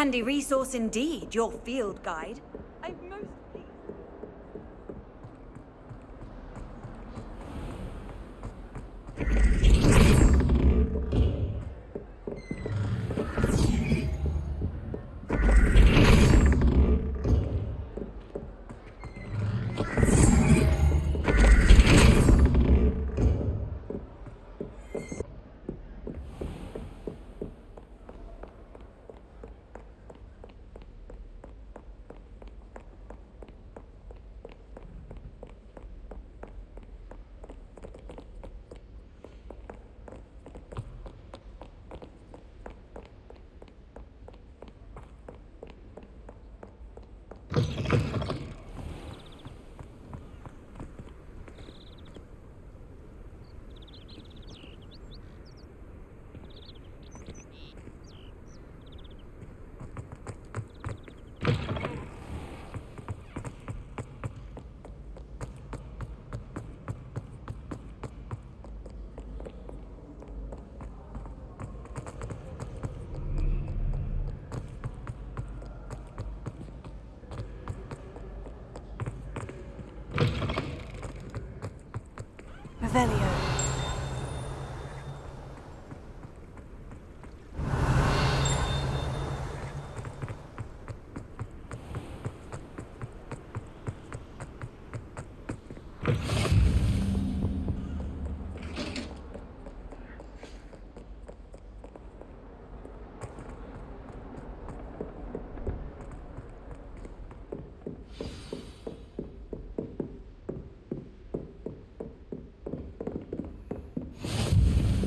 Handy resource indeed, your field guide. I'm most pleased. Revelio.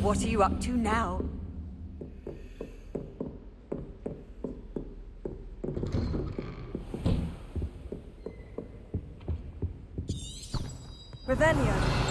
What are you up to now? Revelio.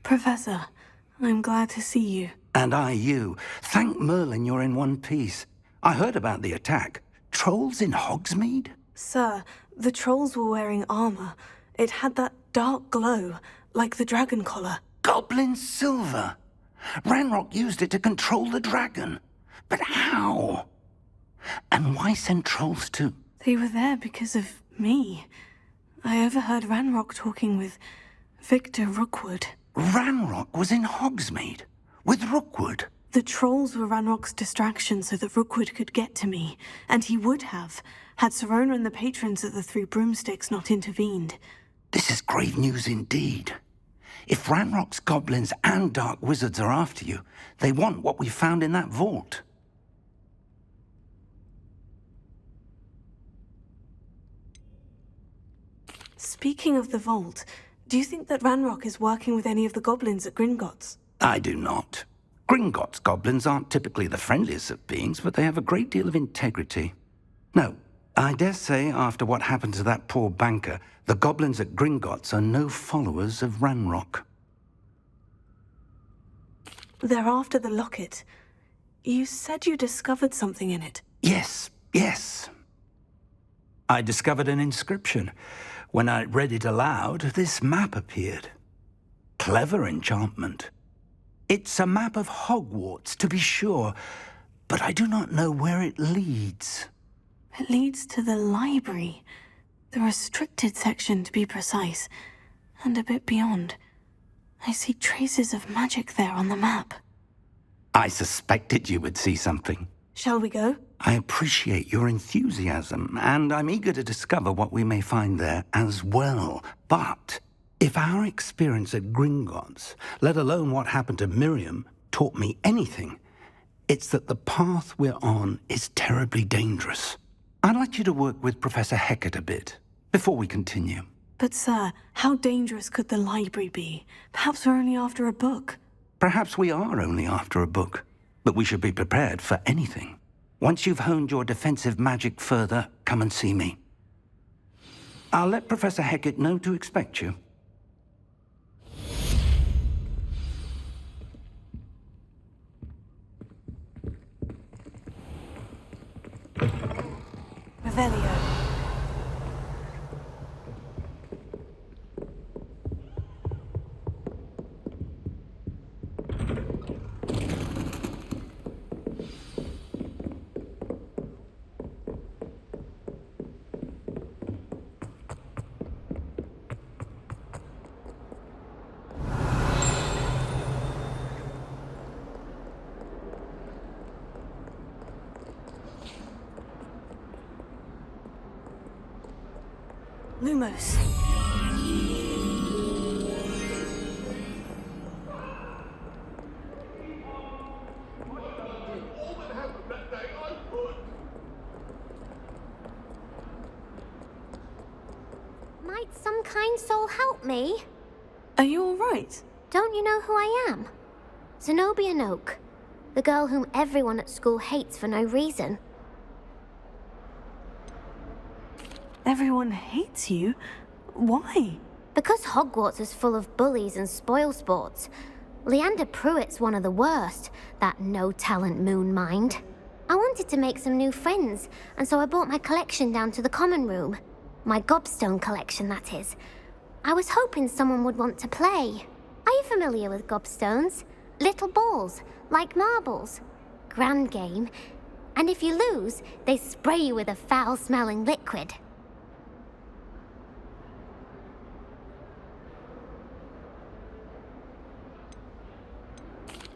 Professor, I'm glad to see you. And I you. Thank Merlin you're in one piece. I heard about the attack. Trolls in Hogsmeade? Sir, the trolls were wearing armor. It had that dark glow, like the dragon collar. Goblin silver! Ranrock used it to control the dragon. But how? And why send trolls too? They were there because of me. I overheard Ranrock talking with Victor Rookwood. Ranrock was in Hogsmeade? With Rookwood? The trolls were Ranrock's distraction so that Rookwood could get to me. And he would have, had Sirona and the patrons of the Three Broomsticks not intervened. This is grave news indeed. If Ranrock's goblins and dark wizards are after you, they want what we found in that vault. Speaking of the vault, do you think that Ranrock is working with any of the goblins at Gringotts? I do not. Gringotts goblins aren't typically the friendliest of beings, but they have a great deal of integrity. No, I dare say after what happened to that poor banker, the goblins at Gringotts are no followers of Ranrock. They're after the locket. You said you discovered something in it. Yes. I discovered an inscription. When I read it aloud, this map appeared. Clever enchantment. It's a map of Hogwarts, to be sure, but I do not know where it leads. It leads to the library. The restricted section, to be precise. And a bit beyond. I see traces of magic there on the map. I suspected you would see something. Shall we go? I appreciate your enthusiasm, and I'm eager to discover what we may find there as well. But if our experience at Gringotts, let alone what happened to Miriam, taught me anything, it's that the path we're on is terribly dangerous. I'd like you to work with Professor Hecat a bit before we continue. But sir, how dangerous could the library be? Perhaps we're only after a book. Perhaps we are only after a book, but we should be prepared for anything. Once you've honed your defensive magic further, come and see me. I'll let Professor Hecat know to expect you. Revelio. Lumos. Might some kind soul help me? Are you all right? Don't you know who I am? Zenobia Noak, the girl whom everyone at school hates for no reason. Everyone hates you? Why? Because Hogwarts is full of bullies and spoilsports. Leander Pruitt's one of the worst, that no-talent moon mind. I wanted to make some new friends, and so I brought my collection down to the common room. My gobstone collection, that is. I was hoping someone would want to play. Are you familiar with gobstones? Little balls, like marbles. Grand game. And if you lose, they spray you with a foul-smelling liquid.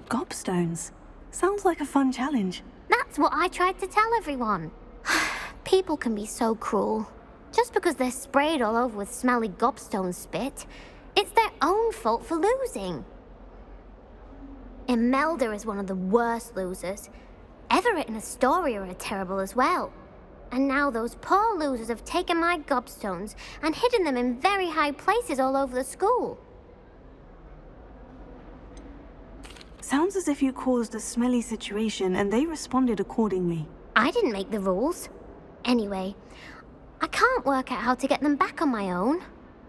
Gobstones. Sounds like a fun challenge. That's what I tried to tell everyone. People can be so cruel. Just because they're sprayed all over with smelly gobstone spit, it's their own fault for losing. Imelda is one of the worst losers. Everett and Astoria are terrible as well. And now those poor losers have taken my gobstones and hidden them in very high places all over the school. Sounds as if you caused a smelly situation and they responded accordingly. I didn't make the rules. Anyway, I can't work out how to get them back on my own.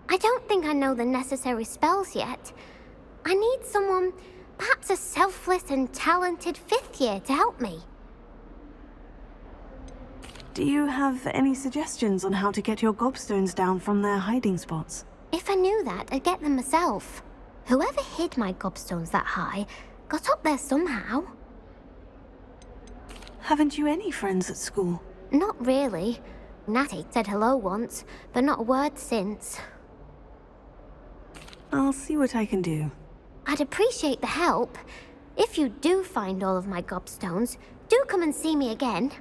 I don't think I know the necessary spells yet. I need someone, perhaps a selfless and talented fifth year to help me. Do you have any suggestions on how to get your gobstones down from their hiding spots? If I knew that, I'd get them myself. Whoever hid my gobstones that high got up there somehow. Haven't you any friends at school? Not really. Natty said hello once, but not a word since. I'll see what I can do. I'd appreciate the help. If you do find all of my gobstones, do come and see me again.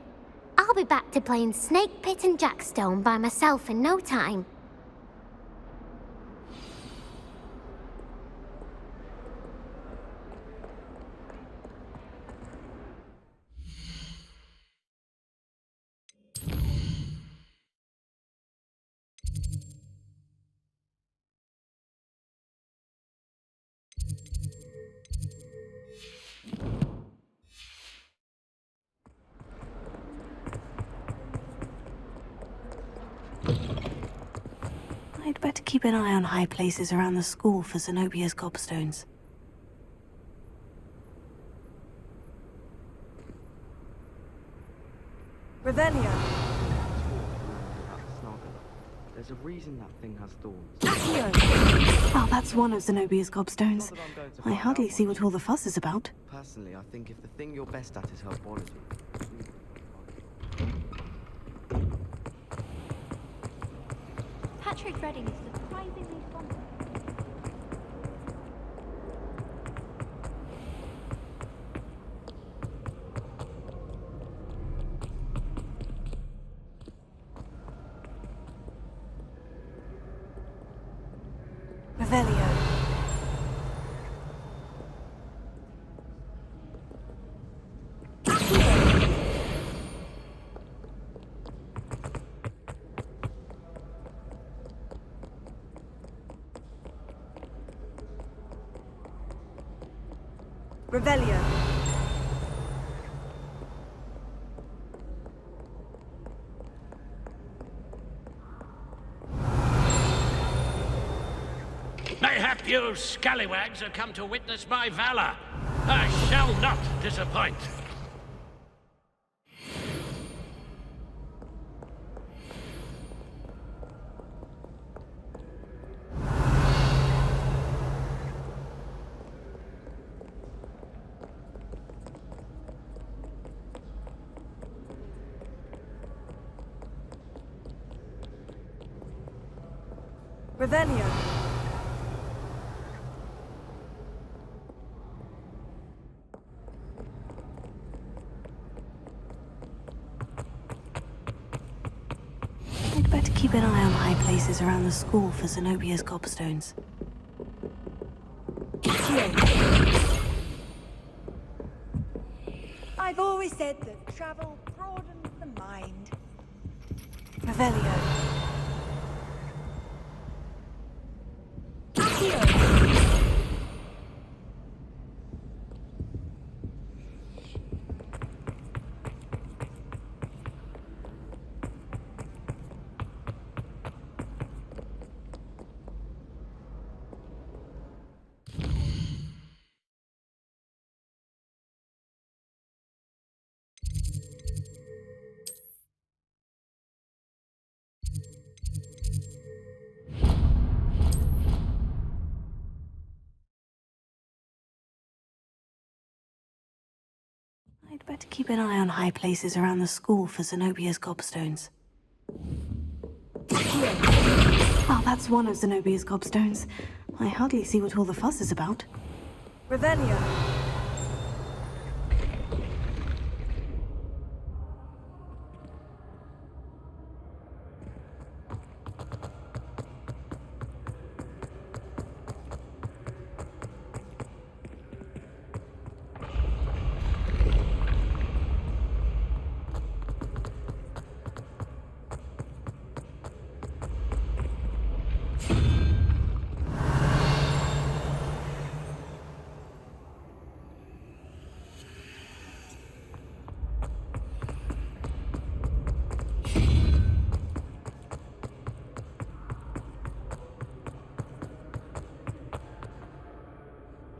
I'll be back to playing Snake Pit and Jackstone by myself in no time. keep an eye on high places around the school for Zenobia's gobstones. Revelio. There's a reason that thing has thorns. Oh, that's one of Zenobia's gobstones. Not that I'm going to I find hardly out see much. what all the fuss is about. Personally, I think if the thing you're best at is herbology. Patrick Redding is surprisingly fond of Revelio. Revelio. Mayhap you scallywags have come to witness my valor. I shall not disappoint. Revelio. I'd better keep an eye on high places around the school for Zenobia's gobstones. I've always said that travel broadens the mind. Revelio. I'd better keep an eye on high places around the school for Zenobia's gobstones. Oh, that's one of Zenobia's gobstones. I hardly see what all the fuss is about. Revelio.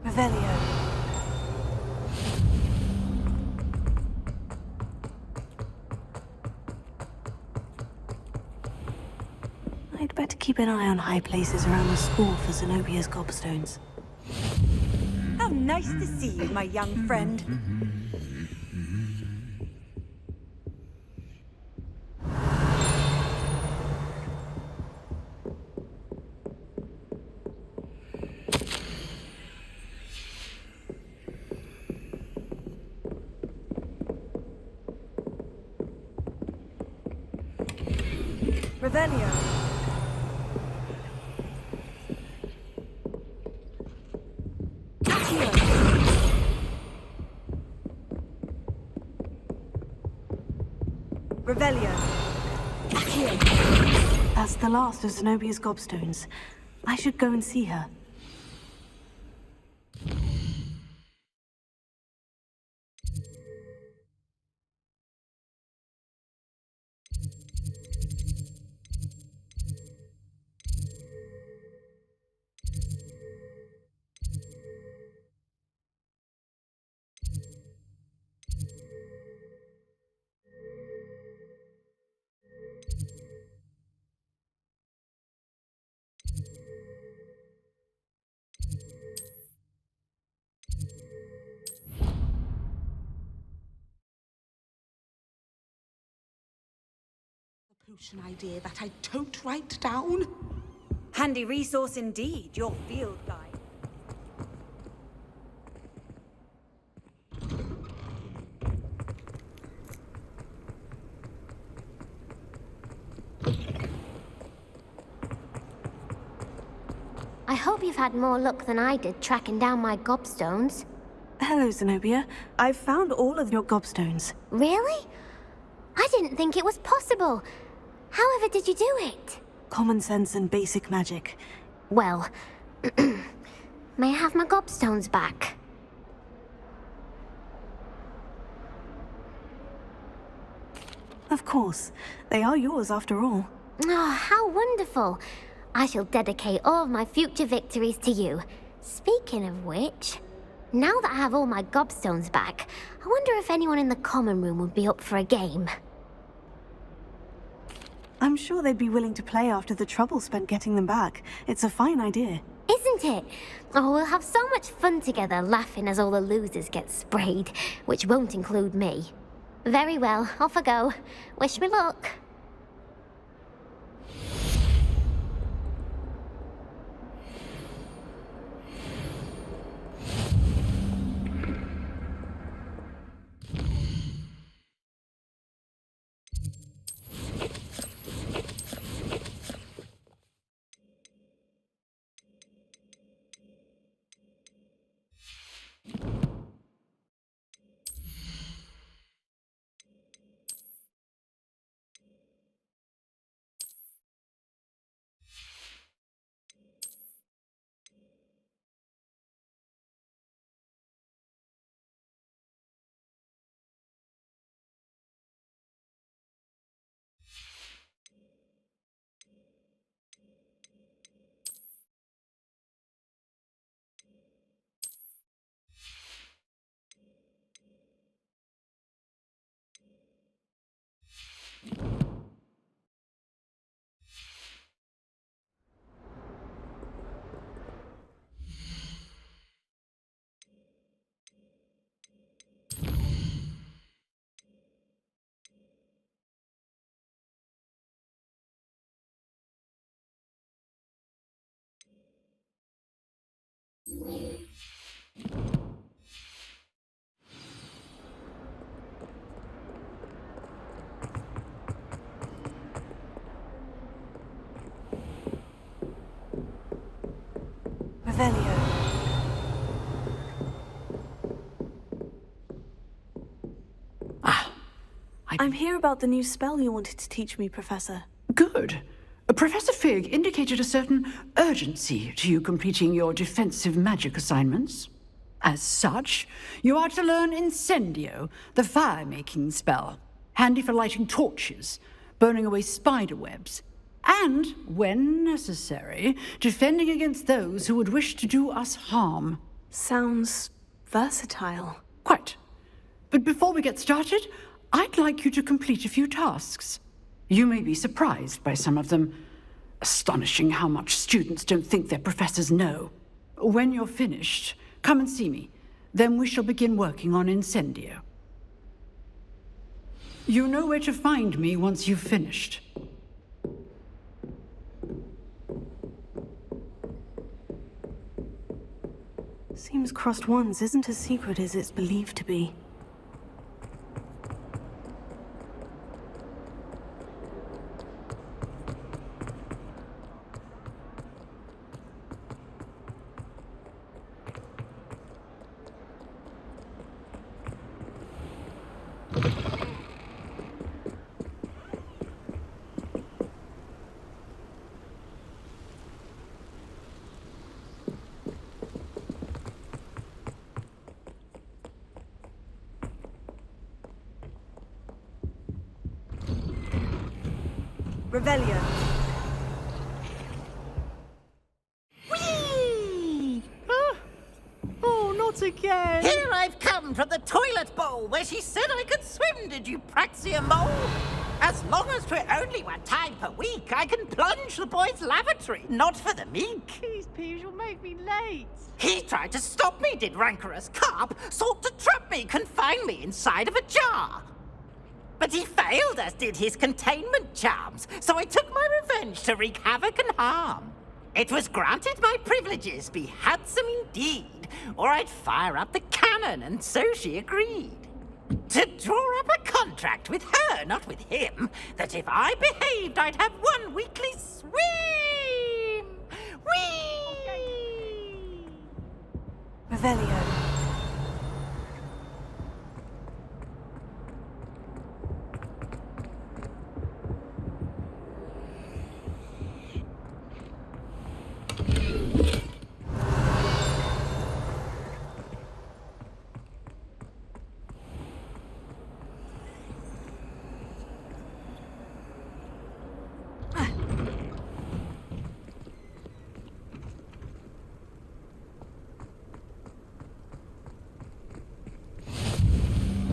Revelio. I'd better keep an eye on high places around the school for Zenobia's gobstones. How nice to see you, my young friend. Revelio. Revelio. That's the last of Zenobia's gobstones. I should go and see her. potion idea that I don't write down? Handy resource indeed, your field guide. I hope you've had more luck than I did tracking down my gobstones. Hello, Zenobia. I've found all of your gobstones. Really? I didn't think it was possible. However did you do it? Common sense and basic magic. Well, may I have my gobstones back? Of course. They are yours after all. Oh, how wonderful. I shall dedicate all of my future victories to you. Speaking of which, now that I have all my gobstones back, I wonder if anyone in the common room would be up for a game. I'm sure they'd be willing to play after the trouble spent getting them back. It's a fine idea. Isn't it? Oh, we'll have so much fun together laughing as all the losers get sprayed, which won't include me. Very well, off I go. Wish me luck. Revelio. I'm here about the new spell you wanted to teach me, Professor. Good. Professor Fig indicated a certain urgency to you completing your defensive magic assignments. As such, you are to learn Incendio, the fire-making spell, handy for lighting torches, burning away spider webs, and, when necessary, defending against those who would wish to do us harm. Sounds versatile. Quite. But before we get started, I'd like you to complete a few tasks. You may be surprised by some of them. Astonishing how much students don't think their professors know. When you're finished, come and see me. Then we shall begin working on Incendio. You know where to find me once you've finished. Seems crossed ones isn't as secret as it's believed to be. Revelio. Whee! Oh, not again! Here I've come from the toilet bowl where she said I could swim, did you praxia mole? As long as 'twere only 1 time per week, I can plunge the boy's lavatory, not for the meek. Please, Peeves, you'll make me late. He tried to stop me, did rancorous carp, sought to trap me, confine me inside of a jar. But he failed, as did his containment charms, so I took my revenge to wreak havoc and harm. It was granted my privileges be handsome indeed, or I'd fire up the cannon, and so she agreed. To draw up a contract with her, not with him, that if I behaved, I'd have one weekly swim! Whee! Revelio.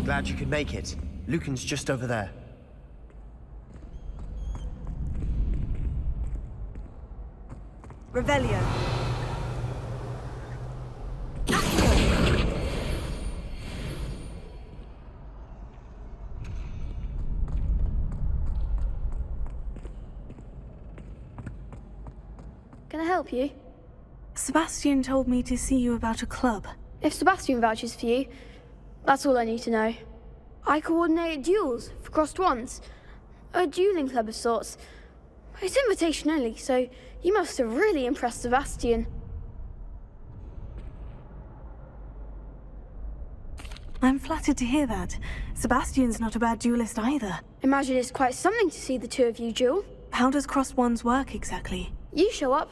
Glad you could make it. Lucan's just over there. Revelio. Can I help you? Sebastian told me to see you about a club. If Sebastian vouches for you, that's all I need to know. I coordinate duels for crossed wands. A dueling club of sorts. It's invitation only, so you must have really impressed Sebastian. I'm flattered to hear that. Sebastian's not a bad duelist either. Imagine it's quite something to see the two of you duel. How does crossed wands work exactly? You show up,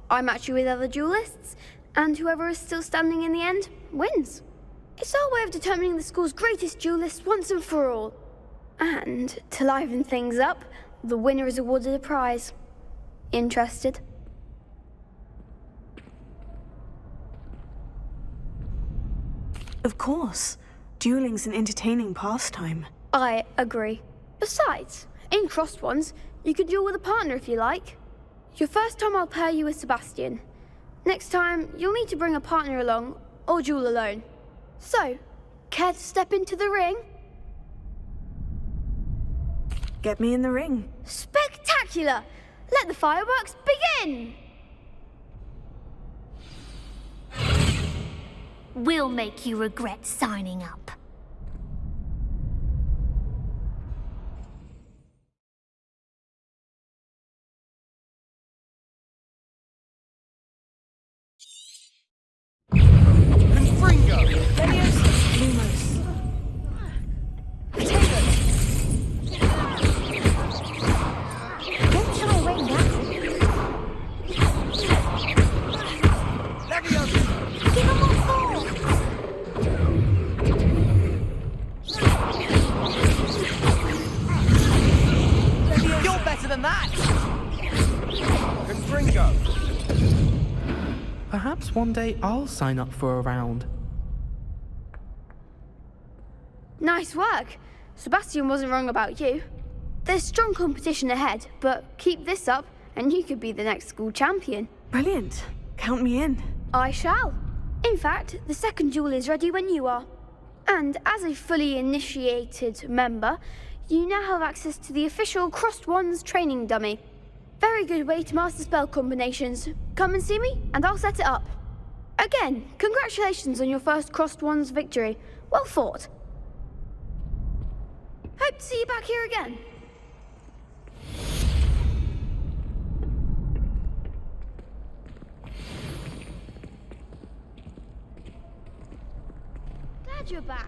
I match you with other duelists, and whoever is still standing in the end wins. It's our way of determining the school's greatest duelist once and for all. And, to liven things up, the winner is awarded a prize. Interested? Of course. Dueling's an entertaining pastime. I agree. Besides, in crossed ones, you can duel with a partner if you like. Your first time I'll pair you with Sebastian. Next time, you'll need to bring a partner along, or duel alone. So, care to step into the ring? Get me in the ring. Spectacular! Let the fireworks begin! We'll make you regret signing up. Perhaps one day I'll sign up for a round. Nice work. Sebastian wasn't wrong about you. There's strong competition ahead, but keep this up and you could be the next school champion. Brilliant. Count me in. I shall. In fact, the second duel is ready when you are. And as a fully initiated member, you now have access to the official Crossed Wands training dummy. Very good way to master spell combinations. Come and see me, and I'll set it up. Again, congratulations on your first Crossed Wands victory. Well fought. Hope to see you back here again. Glad you're back.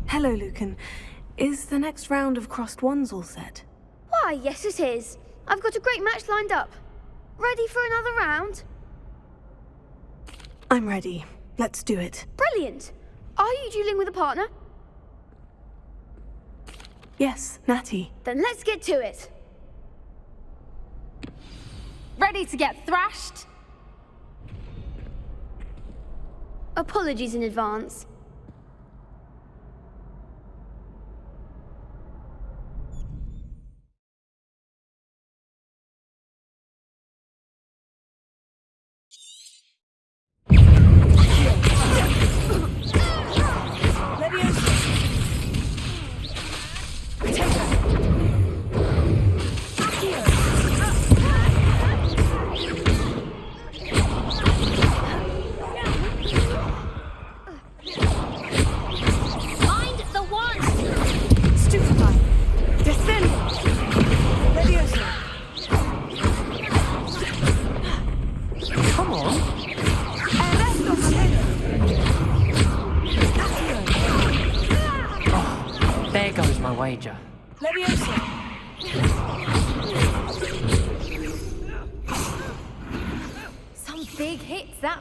Hello, Lucan. Is the next round of Crossed Wands all set? Why, yes it is. I've got a great match lined up. Ready for another round? I'm ready. Let's do it. Brilliant. Are you dueling with a partner? Yes, Natty. Then let's get to it. Ready to get thrashed? Apologies in advance.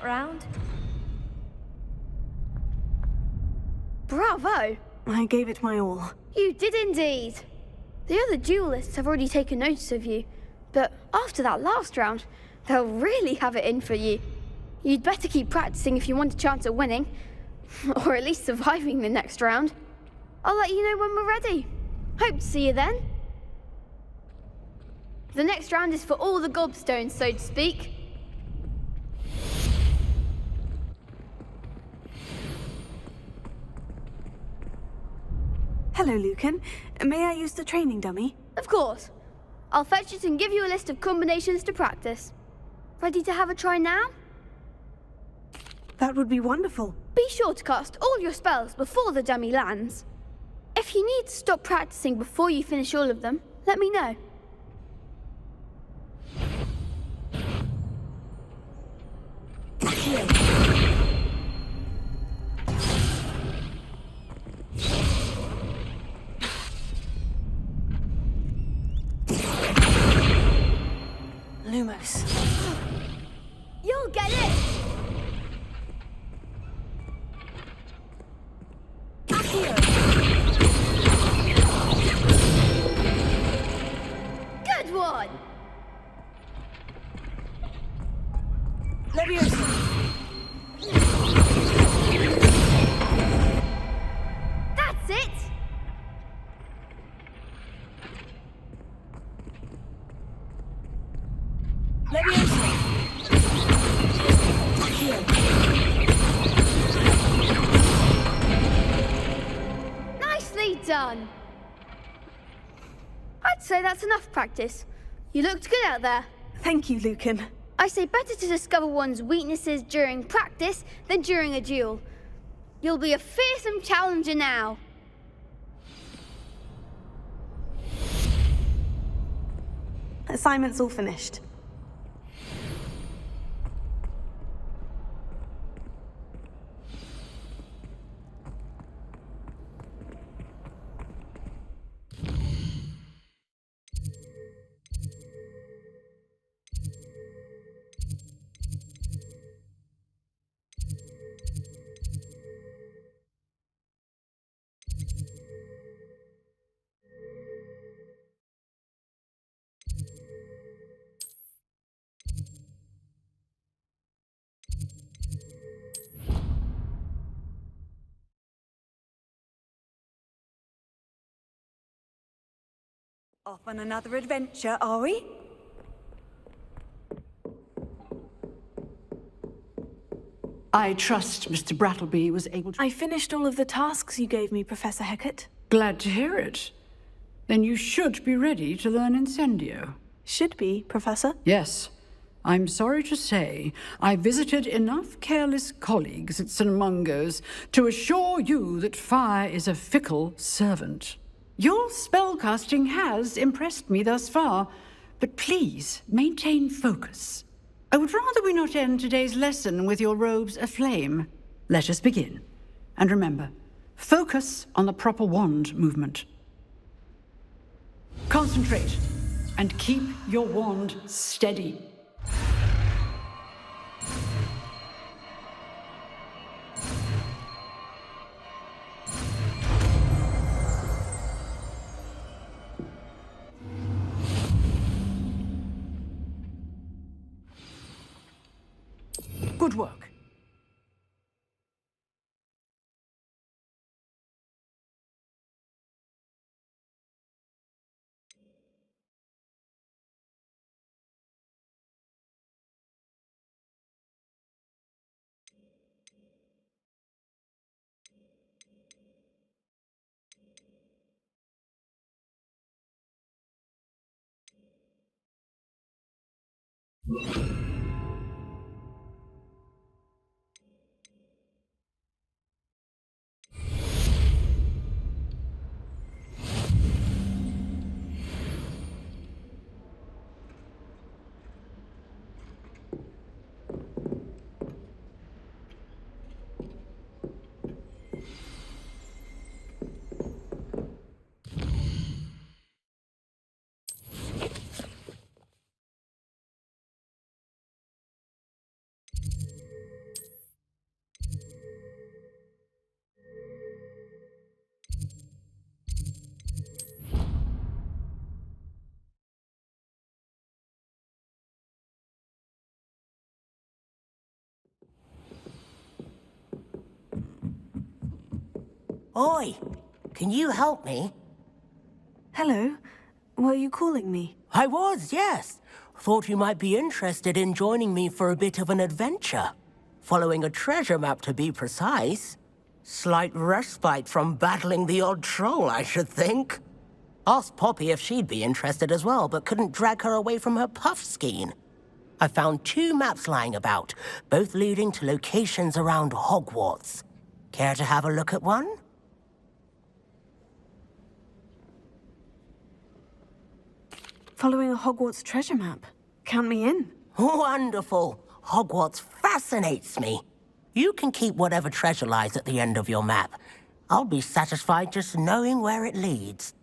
round? Bravo! I gave it my all. You did indeed. The other duelists have already taken notice of you, but after that last round, they'll really have it in for you. You'd better keep practicing if you want a chance at winning, or at least surviving the next round. I'll let you know when we're ready. Hope to see you then. The next round is for all the gobstones, so to speak. Hello, Lucan. May I use the training dummy? Of course. I'll fetch it and give you a list of combinations to practice. Ready to have a try now? That would be wonderful. Be sure to cast all your spells before the dummy lands. If you need to stop practicing before you finish all of them, let me know. Lumos. You'll get it! Good one! That's it! Nicely done! I'd say that's enough practice. You looked good out there. Thank you, Lucan. I say better to discover one's weaknesses during practice than during a duel. You'll be a fearsome challenger now. Assignment's all finished. Off on another adventure, are we? I trust Mr. Brattleby was able to... I finished all of the tasks you gave me, Professor Hecat. Glad to hear it. Then you should be ready to learn Incendio. Should be, Professor. Yes. I'm sorry to say, I visited enough careless colleagues at St. Mungo's to assure you that fire is a fickle servant. Your spellcasting has impressed me thus far, but please maintain focus. I would rather we not end today's lesson with your robes aflame. Let us begin. And remember, focus on the proper wand movement. Concentrate and keep your wand steady. Good work. Oi, can you help me? Hello? Were you calling me? I was, yes. Thought you might be interested in joining me for a bit of an adventure. Following a treasure map, to be precise. Slight respite from battling the odd troll, I should think. Asked Poppy if she'd be interested as well, but couldn't drag her away from her puff skein. I found 2 maps lying about, both leading to locations around Hogwarts. Care to have a look at one? Following a Hogwarts treasure map. Count me in. Wonderful. Hogwarts fascinates me. You can keep whatever treasure lies at the end of your map. I'll be satisfied just knowing where it leads.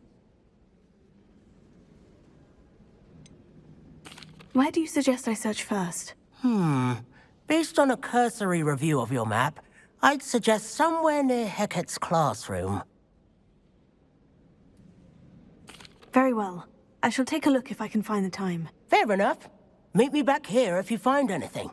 Where do you suggest I search first? Based on a cursory review of your map, I'd suggest somewhere near Hecat's classroom. Very well. I shall take a look if I can find the time. Fair enough. Meet me back here if you find anything.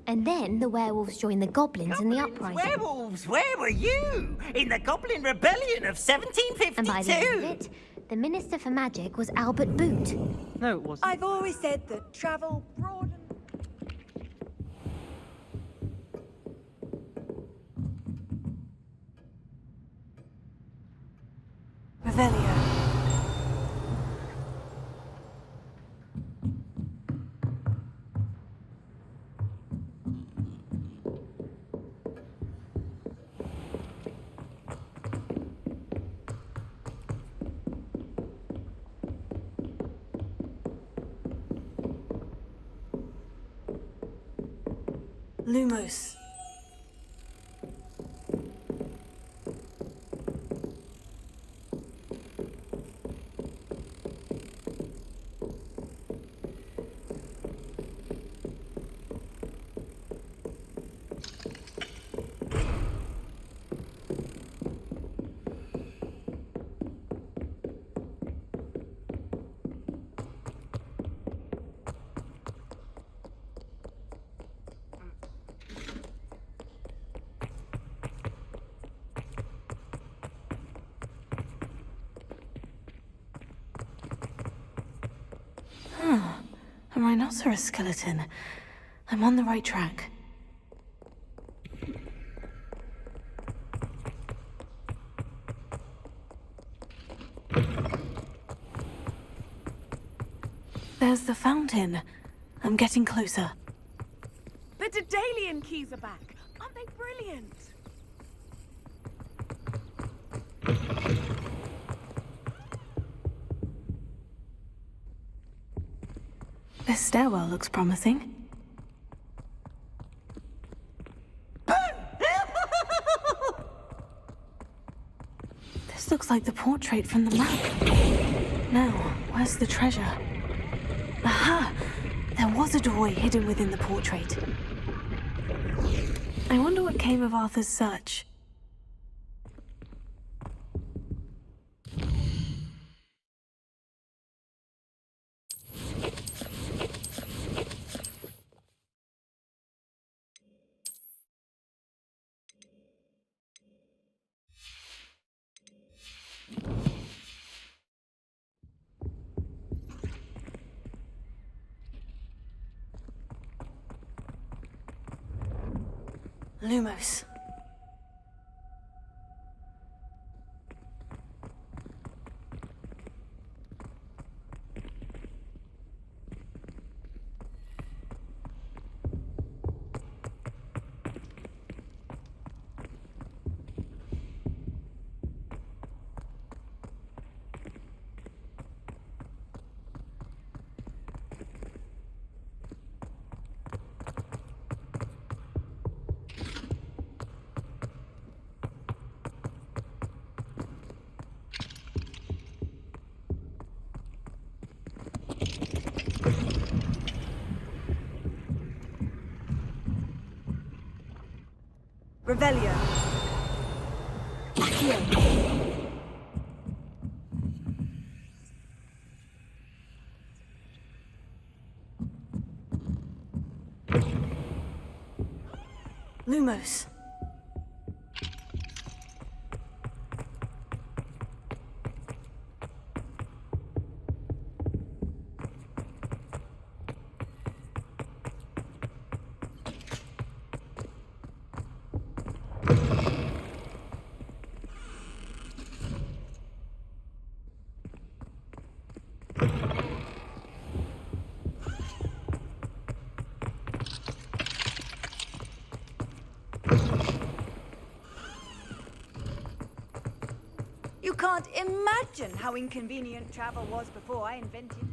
And then the werewolves joined the goblins in the uprising. Werewolves, where were you? In the Goblin Rebellion of 1752? And by the end of it, the Minister for Magic was Albert Boot. No, it wasn't. I've always said that travel broadens. Revelio. Lumos. A rhinoceros skeleton. I'm on the right track. There's the fountain. I'm getting closer. The Daedalian keys are back. Aren't they brilliant? This stairwell looks promising. This looks like the portrait from the map. Now, where's the treasure? Aha! There was a doorway hidden within the portrait. I wonder what came of Arthur's search. Lumos. Revelio. Lumos. You can't imagine how inconvenient travel was before I invented.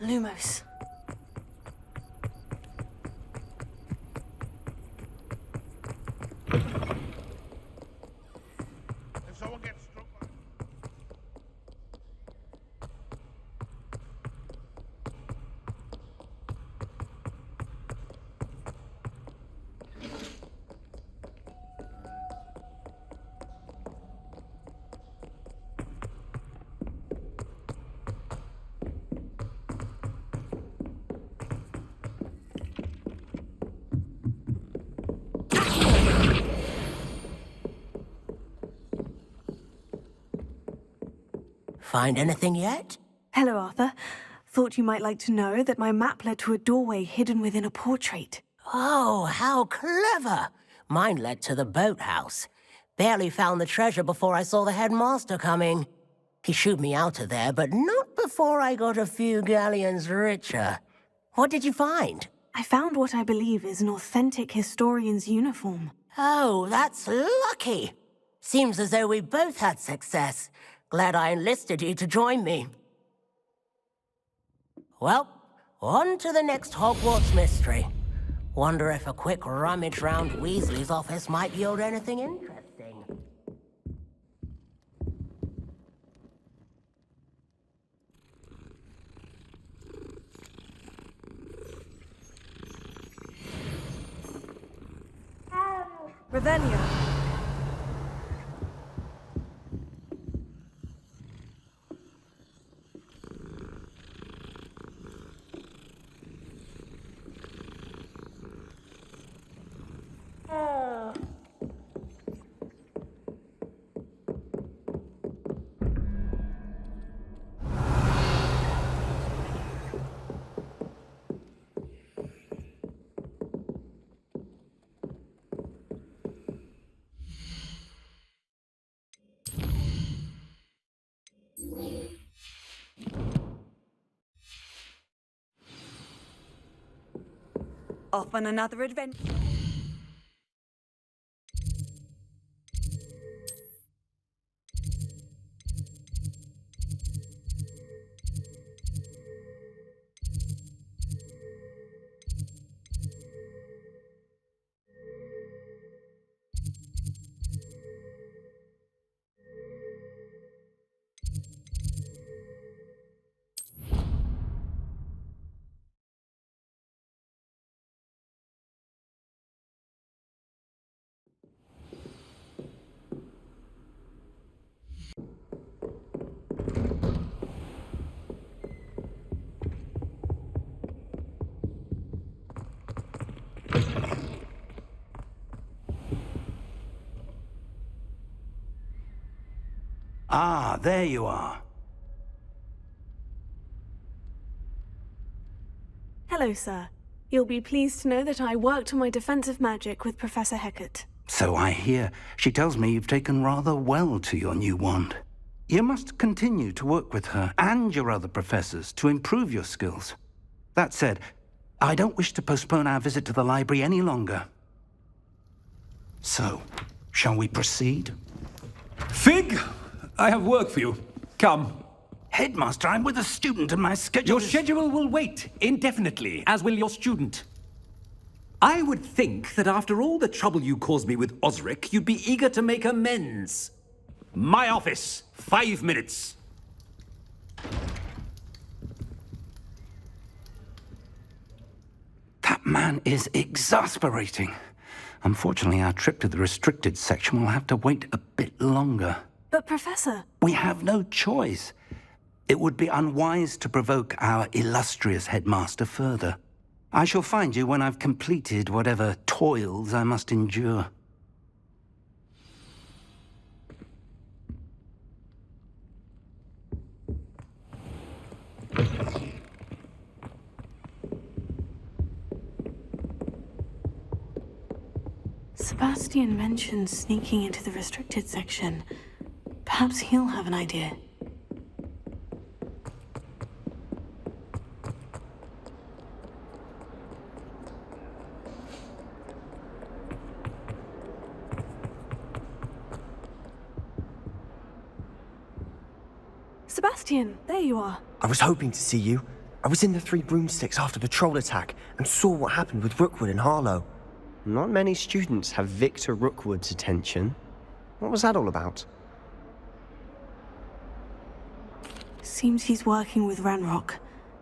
Lumos. If someone gets struck by... Find anything yet? Hello, Arthur. Thought you might like to know that my map led to a doorway hidden within a portrait. Oh, how clever! Mine led to the boathouse. Barely found the treasure before I saw the headmaster coming. He shooed me out of there, but not before I got a few galleons richer. What did you find? I found what I believe is an authentic historian's uniform. Oh, that's lucky. Seems as though we both had success. Glad I enlisted you to join me. Well, on to the next Hogwarts mystery. Wonder if a quick rummage round Weasley's office might yield anything interesting. Revelio. Off on another adventure. Ah, there you are. Hello, sir. You'll be pleased to know that I worked on my defensive magic with Professor Hecat. So I hear. She tells me you've taken rather well to your new wand. You must continue to work with her and your other professors to improve your skills. That said, I don't wish to postpone our visit to the library any longer. So, shall we proceed? Fig! I have work for you. Come. Headmaster, I'm with a student and my schedule Your schedule will wait indefinitely, as will your student. I would think that after all the trouble you caused me with Osric, you'd be eager to make amends. My office, 5 minutes. man is exasperating. Unfortunately, our trip to the restricted section will have to wait a bit longer. But Professor... We have no choice. It would be unwise to provoke our illustrious headmaster further. I shall find you when I've completed whatever toils I must endure. Sebastian mentioned sneaking into the restricted section. Perhaps he'll have an idea. Sebastian, there you are. I was hoping to see you. I was in the Three Broomsticks after the troll attack and saw what happened with Rookwood and Harlow. Not many students have Victor Rookwood's attention. What was that all about? Seems he's working with Ranrock.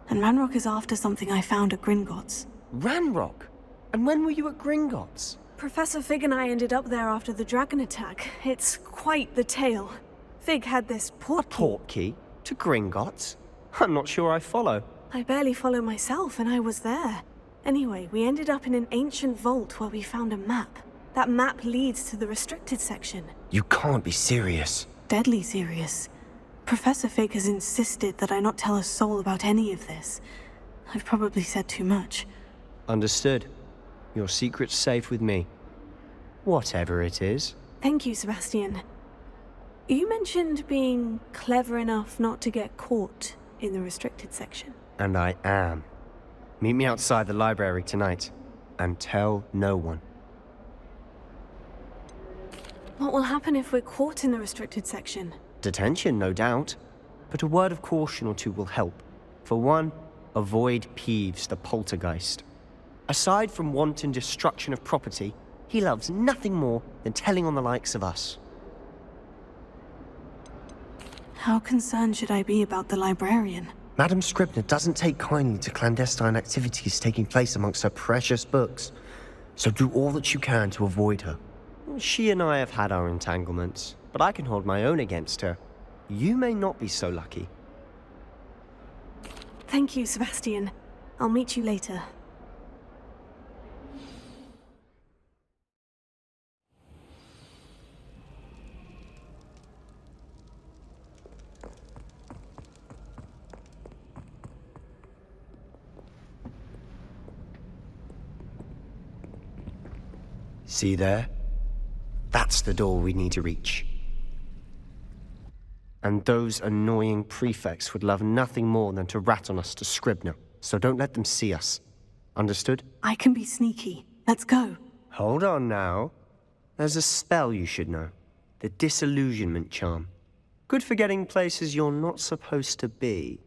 And Ranrock is after something I found at Gringotts. Ranrock? And when were you at Gringotts? Professor Fig and I ended up there after the dragon attack. It's quite the tale. Fig had this portkey. A portkey? To Gringotts? I'm not sure I follow. I barely follow myself, and I was there. Anyway, we ended up in an ancient vault where we found a map. That map leads to the restricted section. You can't be serious. Deadly serious. Professor Fig has insisted that I not tell a soul about any of this. I've probably said too much. Understood. Your secret's safe with me. Whatever it is. Thank you, Sebastian. You mentioned being clever enough not to get caught in the restricted section. And I am. Meet me outside the library tonight, and tell no one. What will happen if we're caught in the restricted section? Detention, no doubt. But a word of caution or two will help. For one, avoid Peeves, the poltergeist. Aside from wanton destruction of property, he loves nothing more than telling on the likes of us. How concerned should I be about the librarian? Madame Scribner doesn't take kindly to clandestine activities taking place amongst her precious books, so do all that you can to avoid her. She and I have had our entanglements, but I can hold my own against her. You may not be so lucky. Thank you, Sebastian. I'll meet you later. See there? That's the door we need to reach. And those annoying prefects would love nothing more than to rat on us to Scribner, so don't let them see us. Understood? I can be sneaky. Let's go. Hold on now. There's a spell you should know. The Disillusionment Charm. Good for getting places you're not supposed to be.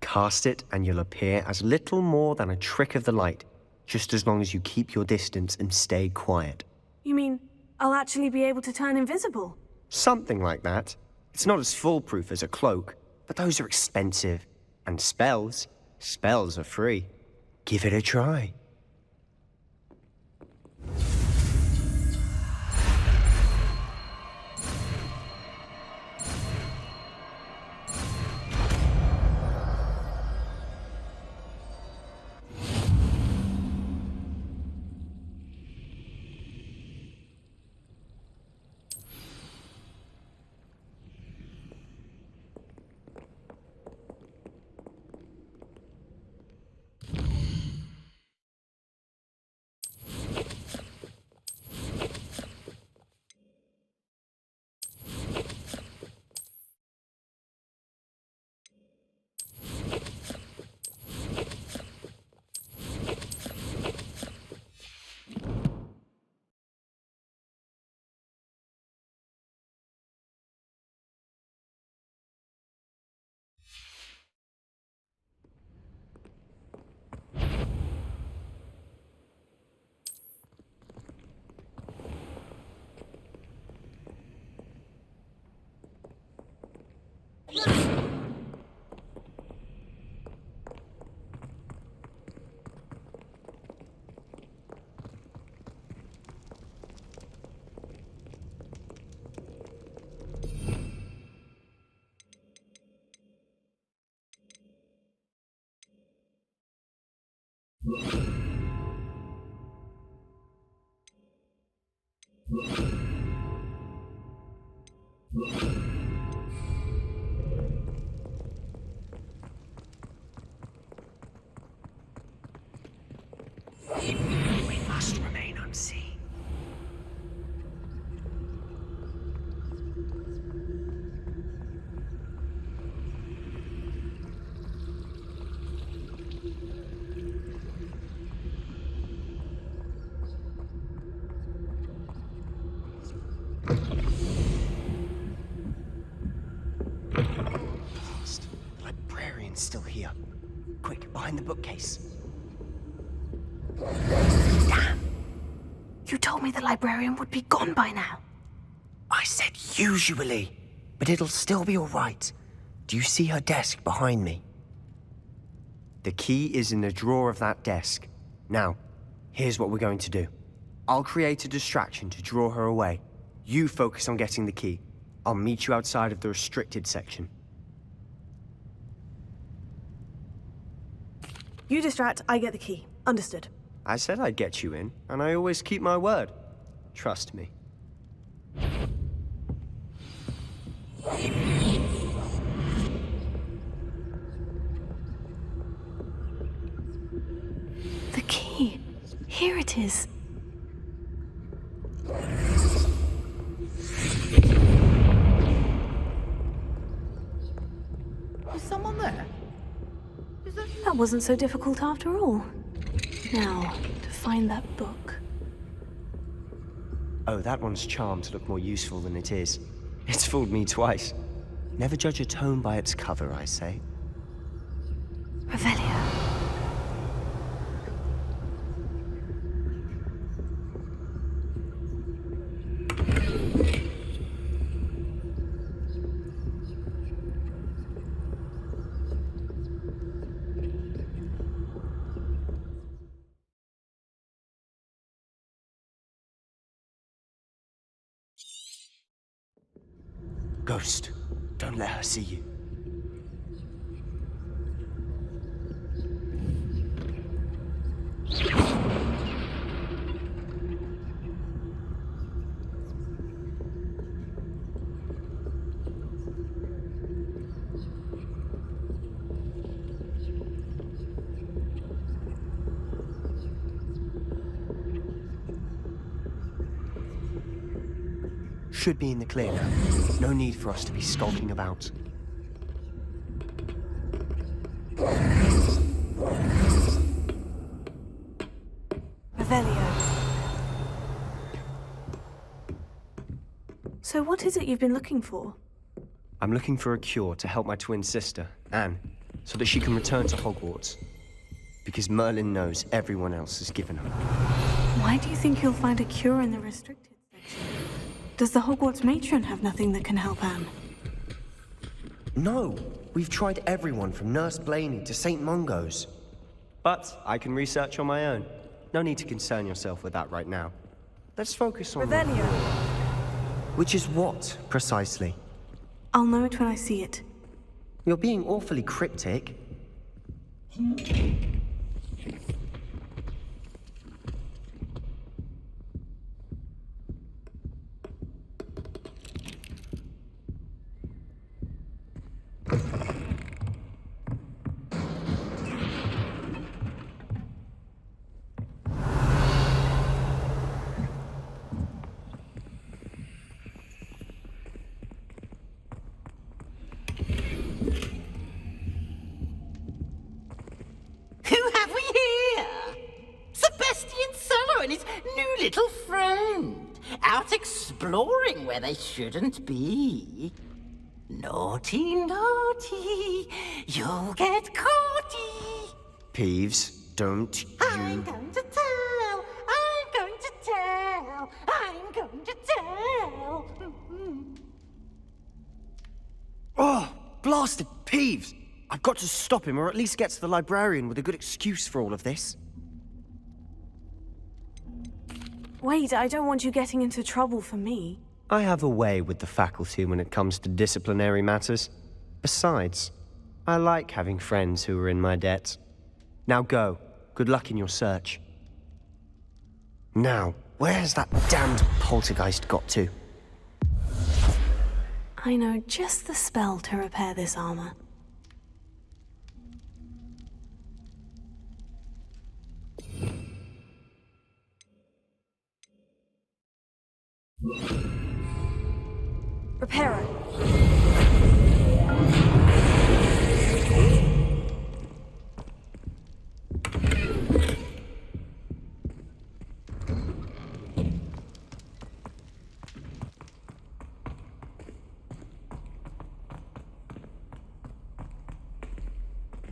Cast it and you'll appear as little more than a trick of the light, just as long as you keep your distance and stay quiet. You mean I'll actually be able to turn invisible? Something like that. It's not as foolproof as a cloak, but those are expensive. And spells are free. Give it a try. We must remain unseen. Lost. The librarian's still here. Quick, behind the bookcase. Damn! You told me the librarian would be gone by now. I said usually, but it'll still be all right. Do you see her desk behind me? The key is in the drawer of that desk. Now, here's what we're going to do. I'll create a distraction to draw her away. You focus on getting the key. I'll meet you outside of the restricted section. You distract, I get the key. Understood. I said I'd get you in, and I always keep my word. Trust me. The key. Here it is. Is someone there? That wasn't so difficult after all. Now, to find that book. Oh, that one's charmed to look more useful than it is. It's fooled me twice. Never judge a tome by its cover, I say. Revelio. Ghost, don't let her see you. Should be in the clear now. No need for us to be skulking about. Revelio. So what is it you've been looking for? I'm looking for a cure to help my twin sister, Anne, so that she can return to Hogwarts. Because Merlin knows everyone else has given up. Why do you think you'll find a cure in the restricted section? Does the Hogwarts matron have nothing that can help Anne? No! We've tried everyone from Nurse Blaney to St. Mungo's. But I can research on my own. No need to concern yourself with that right now. Let's focus on... Revelio. Which is what, precisely? I'll know it when I see it. You're being awfully cryptic. Little friend, out exploring where they shouldn't be. Naughty, naughty, you'll get caughty. Peeves, don't you... I'm going to tell, I'm going to tell, I'm going to tell. Oh, blasted Peeves! I've got to stop him, or at least get to the librarian with a good excuse for all of this. Wait, I don't want you getting into trouble for me. I have a way with the faculty when it comes to disciplinary matters. Besides, I like having friends who are in my debt. Now go. Good luck in your search. Now, where's that damned poltergeist got to? I know just the spell to repair this armor. Repairer.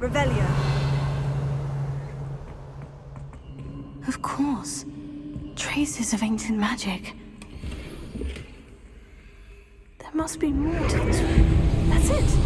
Revelio. Of course. Traces of ancient magic. There must be more to this. That's it!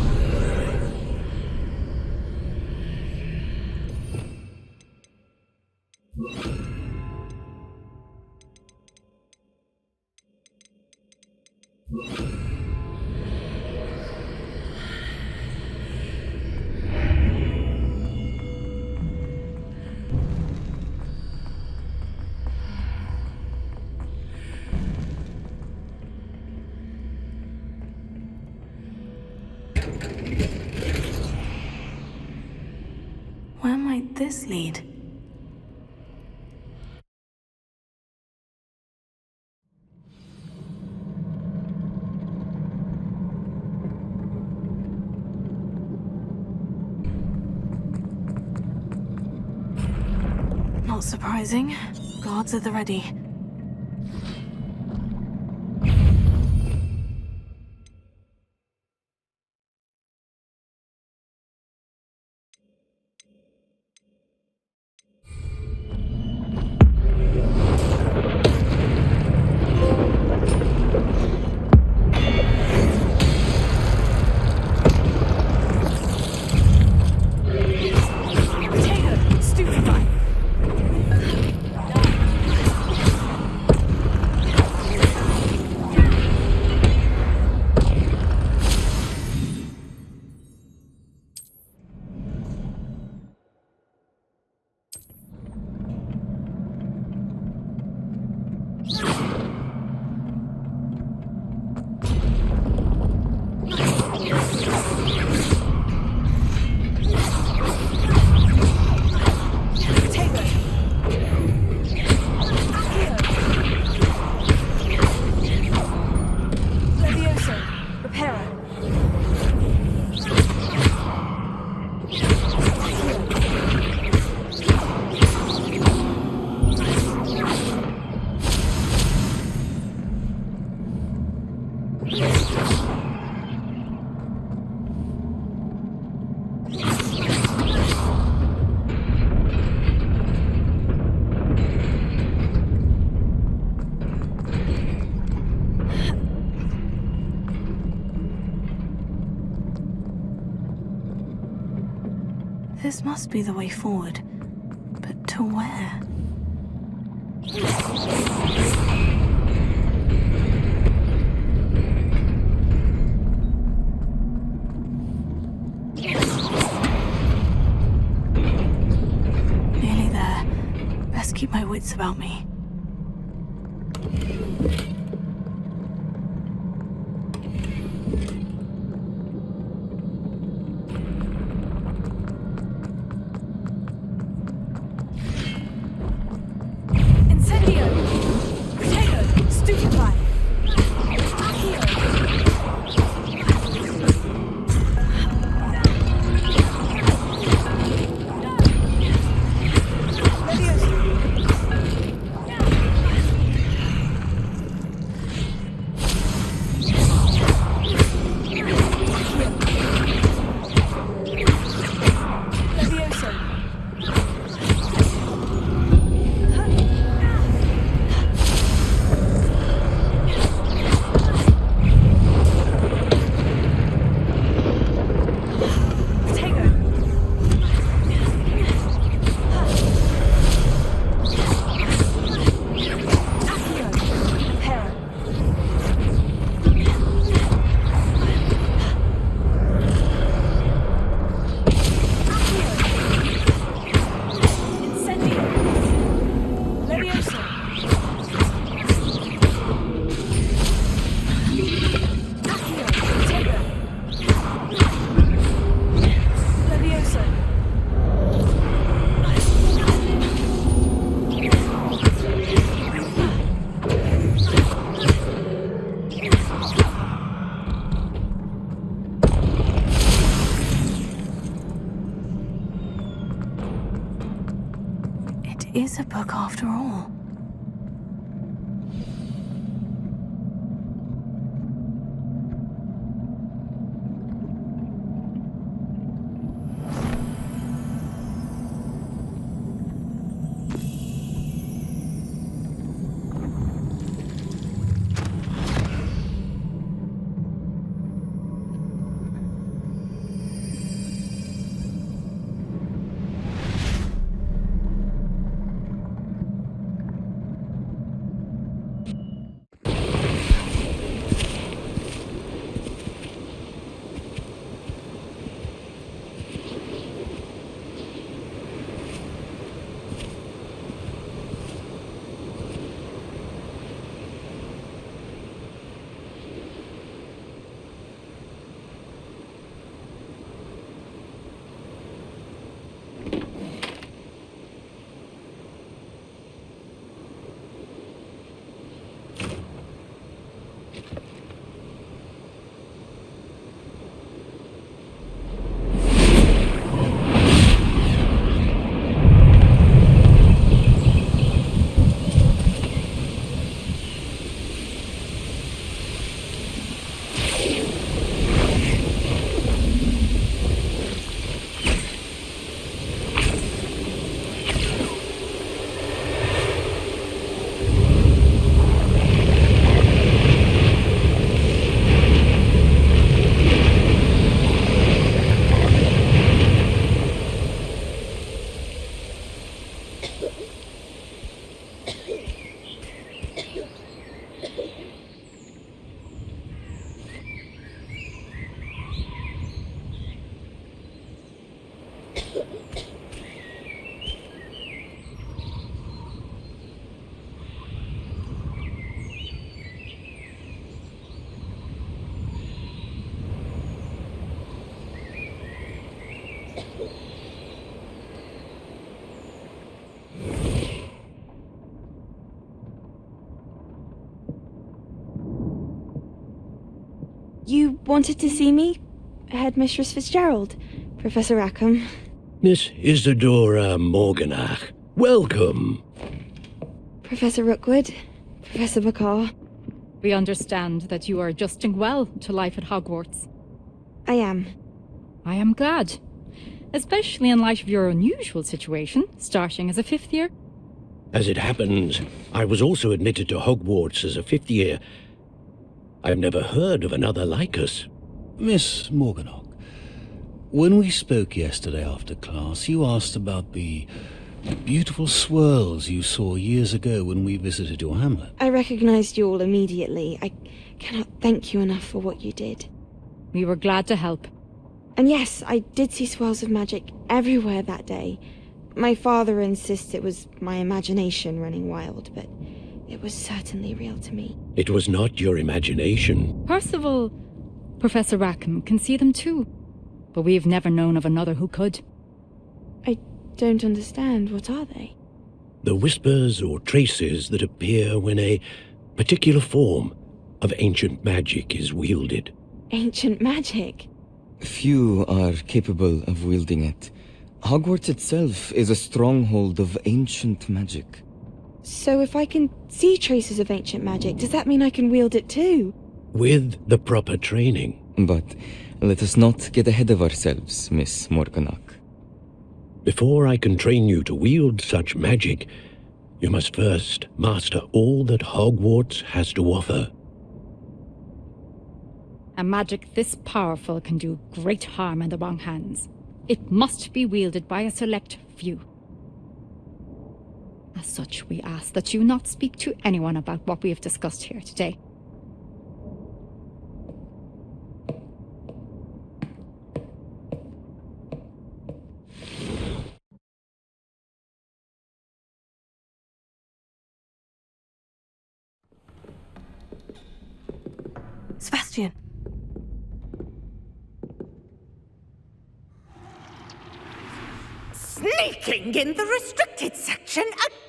Where might this lead? Not surprising. Guards at the ready. This must be the way forward. But to where? Nearly there. Best keep my wits about me. is a book after all. You wanted to see me? Headmistress Fitzgerald, Professor Rackham. Miss Isadora Morganach, welcome. Professor Rookwood, Professor Bakar. We understand that you are adjusting well to life at Hogwarts. I am. I am glad. Especially in light of your unusual situation, starting as a 5th year. As it happens, I was also admitted to Hogwarts as a 5th year. I've never heard of another like us. Miss Morganach, when we spoke yesterday after class, you asked about the beautiful swirls you saw years ago when we visited your hamlet. I recognized you all immediately. I cannot thank you enough for what you did. We were glad to help. And yes, I did see swirls of magic everywhere that day. My father insists it was my imagination running wild, but it was certainly real to me. It was not your imagination. Percival, Professor Rackham can see them too, but we've never known of another who could. I don't understand. What are they? The whispers or traces that appear when a particular form of ancient magic is wielded. Ancient magic? Few are capable of wielding it. Hogwarts itself is a stronghold of ancient magic. So if I can see traces of ancient magic, does that mean I can wield it too? With the proper training. But let us not get ahead of ourselves, Miss Morganach. Before I can train you to wield such magic, you must first master all that Hogwarts has to offer. A magic this powerful can do great harm in the wrong hands. It must be wielded by a select few. As such, we ask that you not speak to anyone about what we have discussed here today. Sebastian. Sneaking in the restricted section again!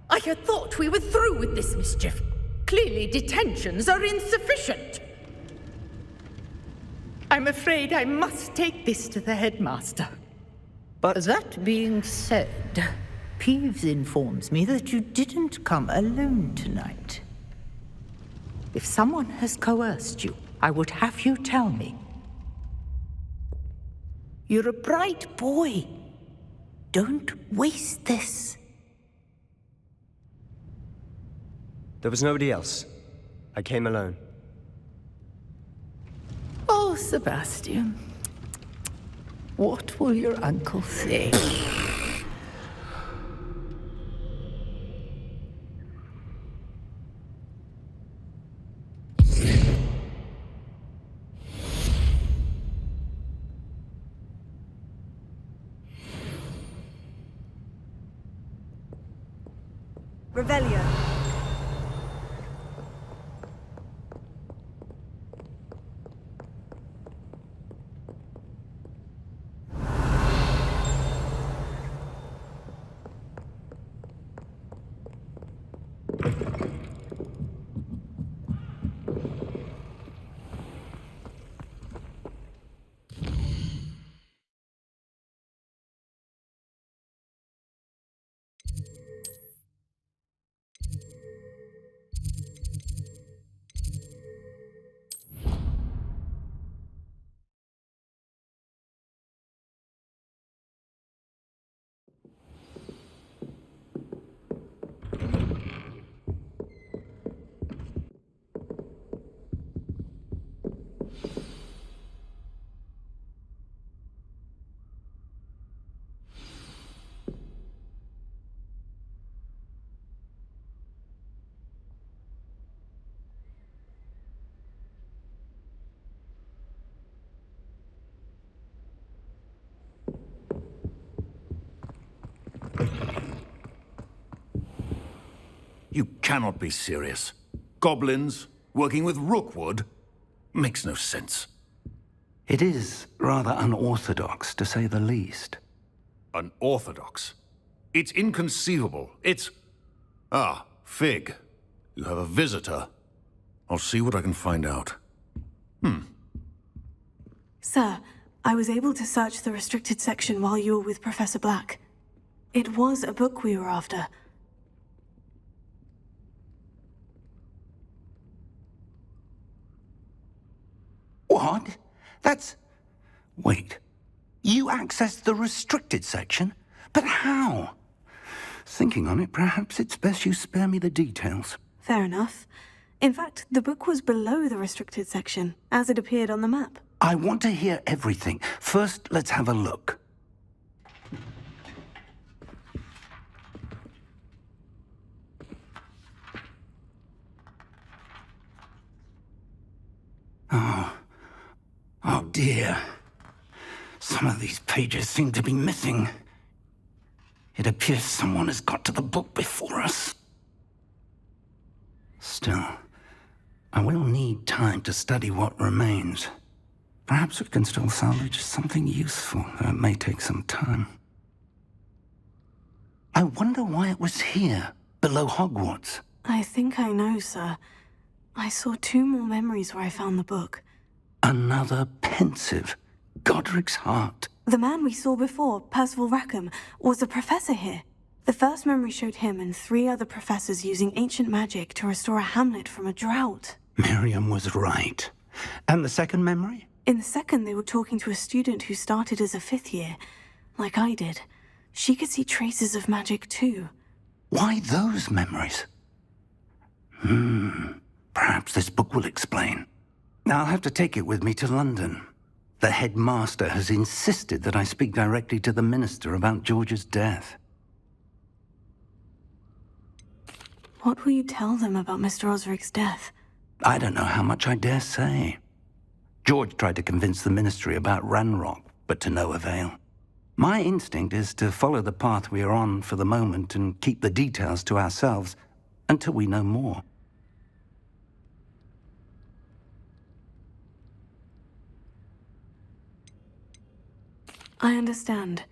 I had thought we were through with this mischief. Clearly detentions are insufficient. I'm afraid I must take this to the headmaster. But that being said, Peeves informs me that you didn't come alone tonight. If someone has coerced you, I would have you tell me. You're a bright boy. Don't waste this. There was nobody else. I came alone. Oh, Sebastian. What will your uncle say? Revelio. You cannot be serious. Goblins working with Rookwood? Makes no sense. It is rather unorthodox, to say the least. Unorthodox? It's inconceivable. It's... Ah, Fig. You have a visitor. I'll see what I can find out. Sir, I was able to search the restricted section while you were with Professor Black. It was a book we were after. What? That's... Wait. You accessed the restricted section? But how? Thinking on it, perhaps it's best you spare me the details. Fair enough. In fact, the book was below the restricted section, as it appeared on the map. I want to hear everything. First, let's have a look. Oh dear. Some of these pages seem to be missing. It appears someone has got to the book before us. Still, I will need time to study what remains. Perhaps we can still salvage something useful, though it may take some time. I wonder why it was here, below Hogwarts. I think I know, sir. I saw 2 more memories where I found the book. Another pensive. Godric's heart. The man we saw before, Percival Rackham, was a professor here. The first memory showed him and 3 other professors using ancient magic to restore a hamlet from a drought. Miriam was right. And the second memory? In the second, they were talking to a student who started as a 5th year, like I did. She could see traces of magic too. Why those memories? Perhaps this book will explain. I'll have to take it with me to London. The headmaster has insisted that I speak directly to the minister about George's death. What will you tell them about Mr. Osric's death? I don't know how much I dare say. George tried to convince the ministry about Ranrock, but to no avail. My instinct is to follow the path we are on for the moment and keep the details to ourselves until we know more. I understand.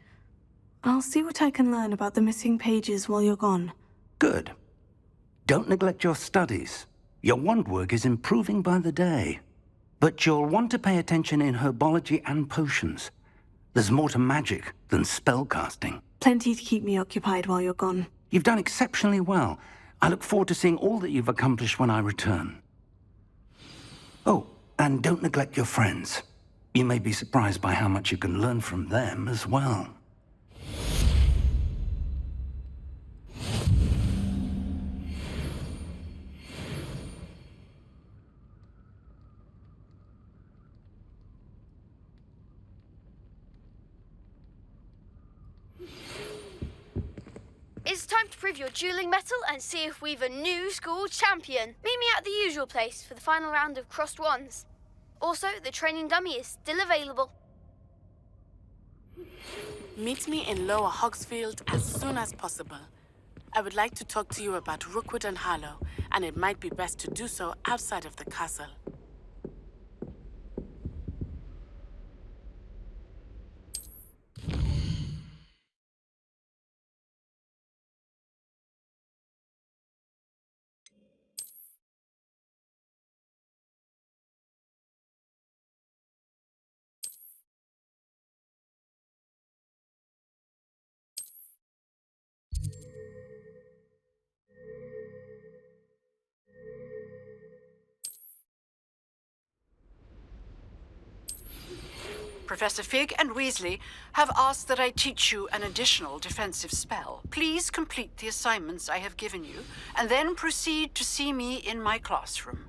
I'll see what I can learn about the missing pages while you're gone. Good. Don't neglect your studies. Your wand work is improving by the day. But you'll want to pay attention in herbology and potions. There's more to magic than spellcasting. Plenty to keep me occupied while you're gone. You've done exceptionally well. I look forward to seeing all that you've accomplished when I return. Oh, and don't neglect your friends. You may be surprised by how much you can learn from them as well. It's time to prove your dueling mettle and see if we've a new school champion. Meet me at the usual place for the final round of crossed wands. Also, the training dummy is still available. Meet me in Lower Hogsfield as soon as possible. I would like to talk to you about Rookwood and Harlow, and it might be best to do so outside of the castle. Professor Fig and Weasley have asked that I teach you an additional defensive spell. Please complete the assignments I have given you, and then proceed to see me in my classroom.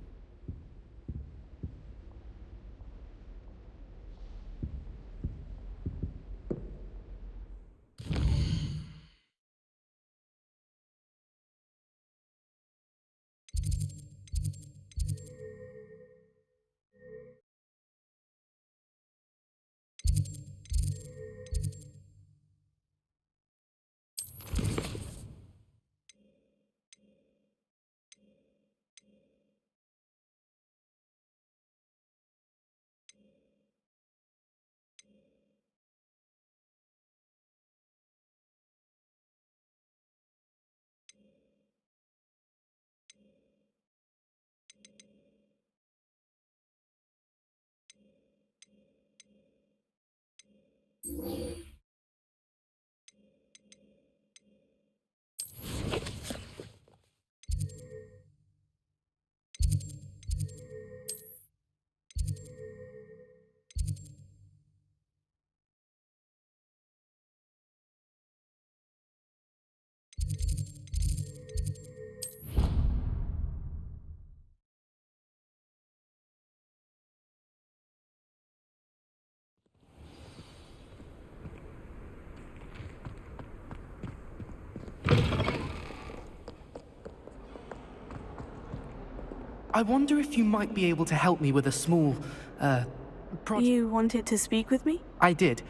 I wonder if you might be able to help me with a small, project. You wanted to speak with me? I did.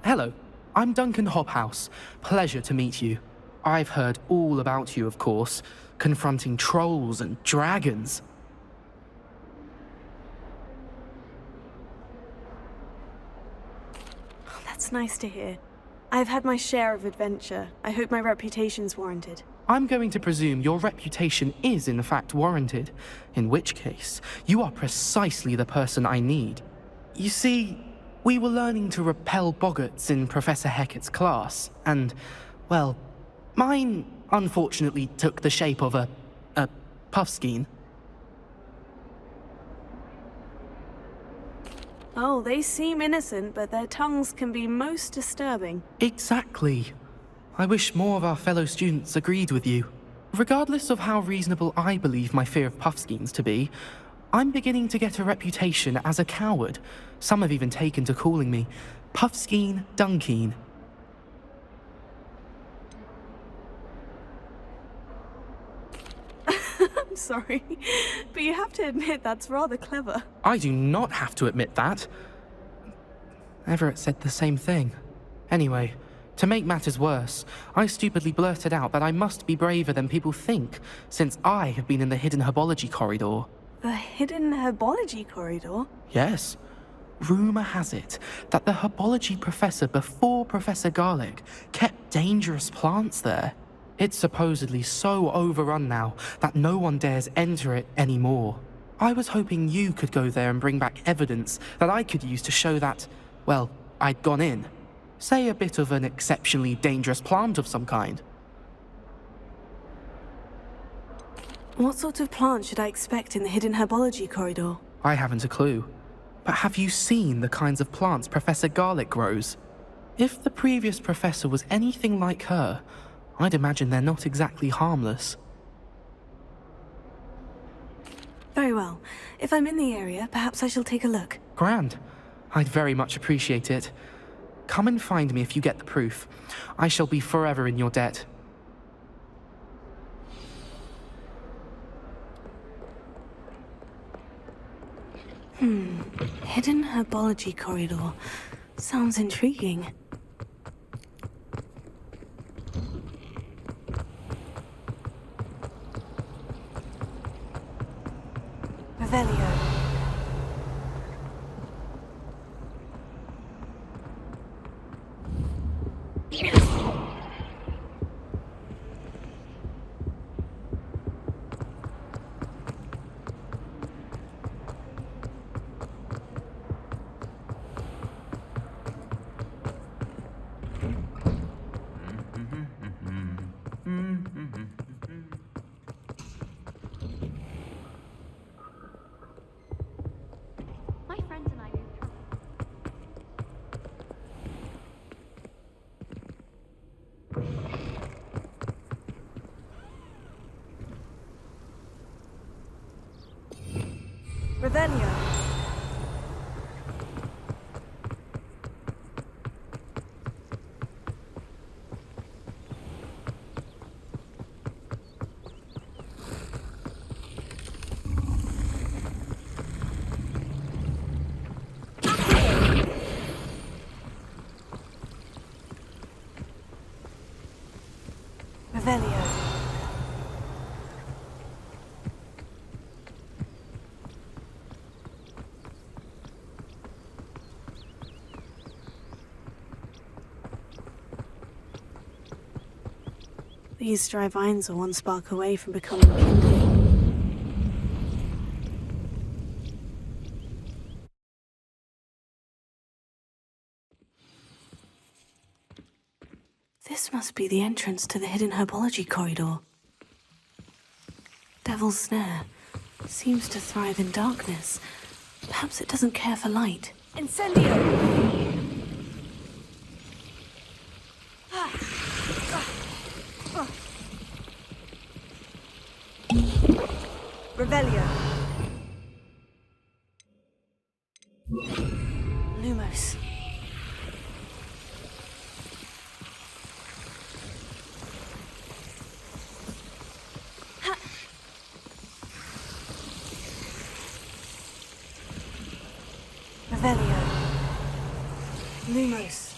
Hello, I'm Duncan Hobhouse. Pleasure to meet you. I've heard all about you, of course, confronting trolls and dragons. Oh, that's nice to hear. I've had my share of adventure. I hope my reputation's warranted. I'm going to presume your reputation is in fact warranted, in which case, you are precisely the person I need. You see, we were learning to repel boggarts in Professor Hecat's class, and, well, mine unfortunately took the shape of a puffskein. Oh, they seem innocent, but their tongues can be most disturbing. Exactly. I wish more of our fellow students agreed with you. Regardless of how reasonable I believe my fear of puffskeins to be, I'm beginning to get a reputation as a coward. Some have even taken to calling me Puffskein Dunkeen. I'm sorry, but you have to admit that's rather clever. I do not have to admit that. Everett said the same thing. Anyway, to make matters worse, I stupidly blurted out that I must be braver than people think, since I have been in the hidden herbology corridor. The hidden herbology corridor? Yes. Rumour has it that the herbology professor before Professor Garlick kept dangerous plants there. It's supposedly so overrun now that no one dares enter it anymore. I was hoping you could go there and bring back evidence that I could use to show that, well, I'd gone in. Say a bit of an exceptionally dangerous plant of some kind. What sort of plant should I expect in the hidden herbology corridor? I haven't a clue. But have you seen the kinds of plants Professor Garlic grows? If the previous professor was anything like her, I'd imagine they're not exactly harmless. Very well. If I'm in the area, perhaps I shall take a look. Grand. I'd very much appreciate it. Come and find me if you get the proof. I shall be forever in your debt. Hidden herbology corridor. Sounds intriguing. Revelio. My friends and I do. Revelio. Revelio. These dry vines are one spark away from becoming kindling. This must be the entrance to the hidden herbology corridor. Devil's Snare seems to thrive in darkness. Perhaps it doesn't care for light. Incendio. Revelio. Lumos. Revelio. Lumos.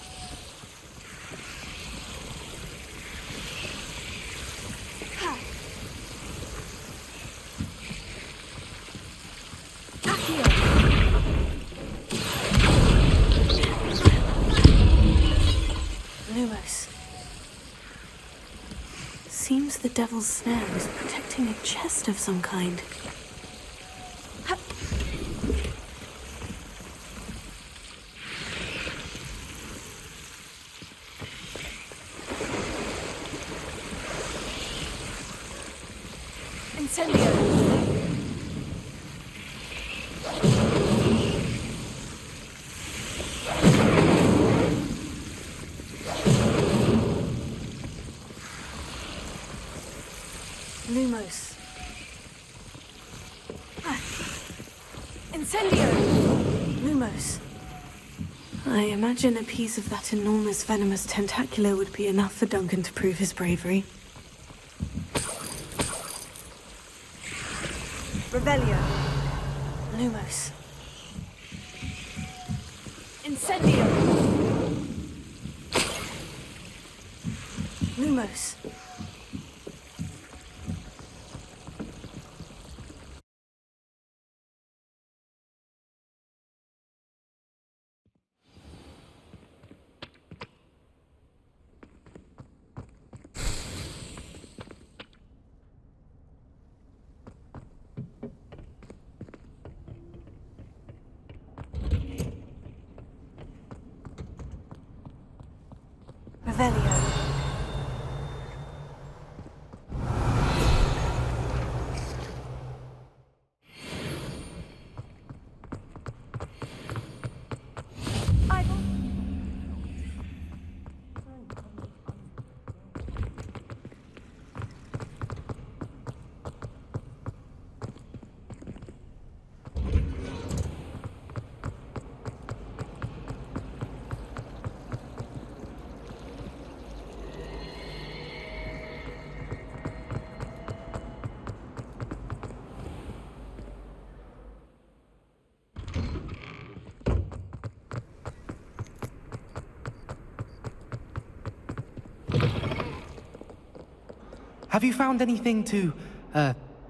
Lumos. Seems the Devil's Snare is protecting a chest of some kind. Incendio. Lumos. Incendio. Lumos. I imagine a piece of that enormous venomous tentacular would be enough for Duncan to prove his bravery. Revelio. Lumos. Incendio. Lumos. Revelio. Have you found anything to,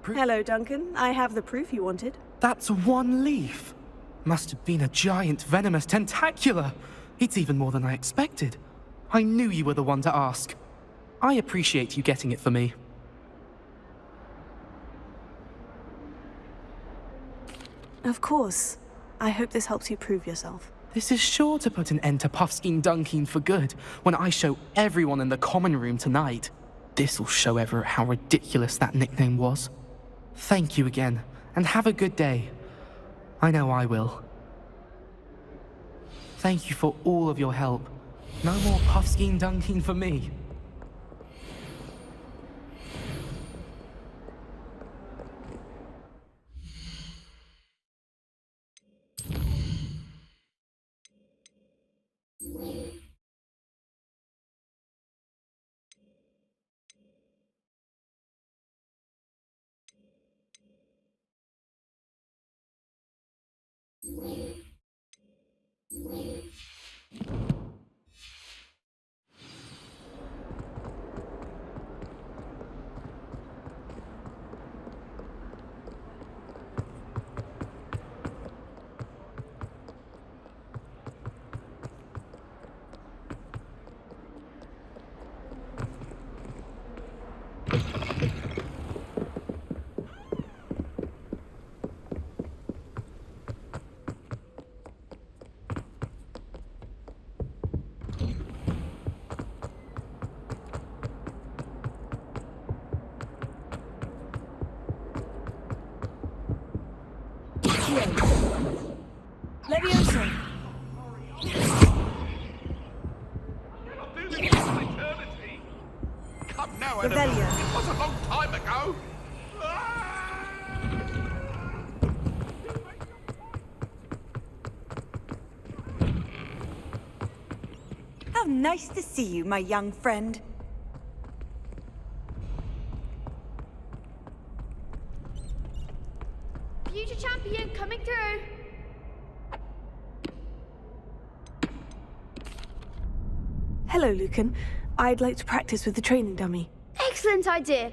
Hello, Duncan. I have the proof you wanted. That's one leaf. Must have been a giant venomous tentacula. It's even more than I expected. I knew you were the one to ask. I appreciate you getting it for me. Of course. I hope this helps you prove yourself. This is sure to put an end to Puffskein Dunkeen for good when I show everyone in the common room tonight. This'll show Everett how ridiculous that nickname was. Thank you again, and have a good day. I know I will. Thank you for all of your help. No more Puffskein Dunkeen for me. Leviosa. Come now, Revelio. It was a long time ago. How nice to see you, my young friend. Future champion coming through. Hello, Lucan. I'd like to practice with the training dummy. Excellent idea.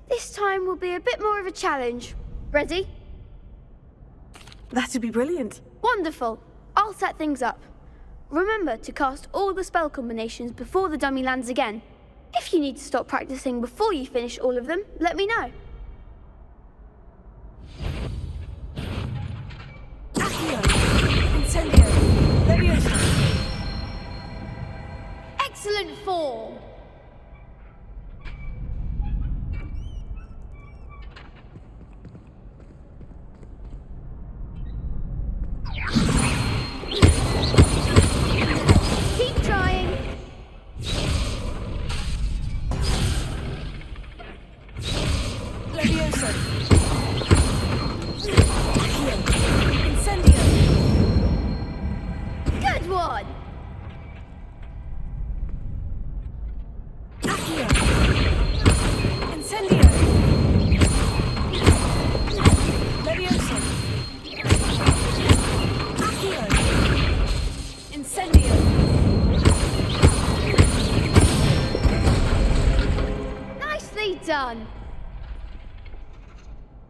This time will be a bit more of a challenge. Ready? That'd be brilliant. Wonderful. I'll set things up. Remember to cast all the spell combinations before the dummy lands again. If you need to stop practicing before you finish all of them, let me know. Accio. Incendio. Leviosa. Excellent form. Keep trying. Leviosa. Incendio. Good one. Accio. Incendio. Leviosa. Accio. Incendio. Nicely done.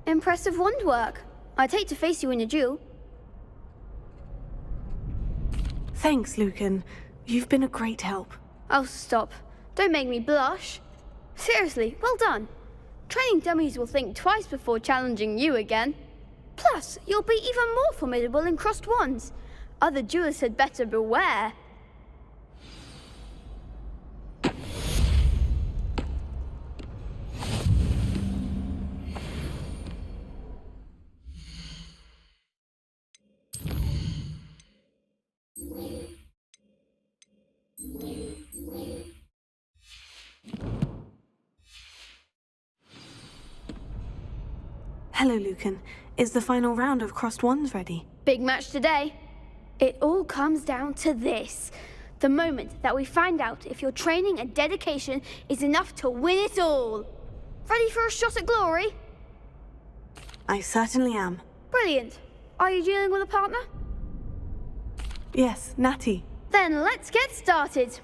Impressive wand work. I'd hate to face you in a duel. Thanks, Lucan. You've been a great help. Oh, stop. Don't make me blush. Seriously, well done. Training dummies will think twice before challenging you again. Plus, you'll be even more formidable in crossed wands. Other duelists had better beware. Hello, Lucan. Is the final round of Crossed Wands ready? Big match today. It all comes down to this. The moment that we find out if your training and dedication is enough to win it all. Ready for a shot at glory? I certainly am. Brilliant. Are you dealing with a partner? Yes, Natty. Then let's get started.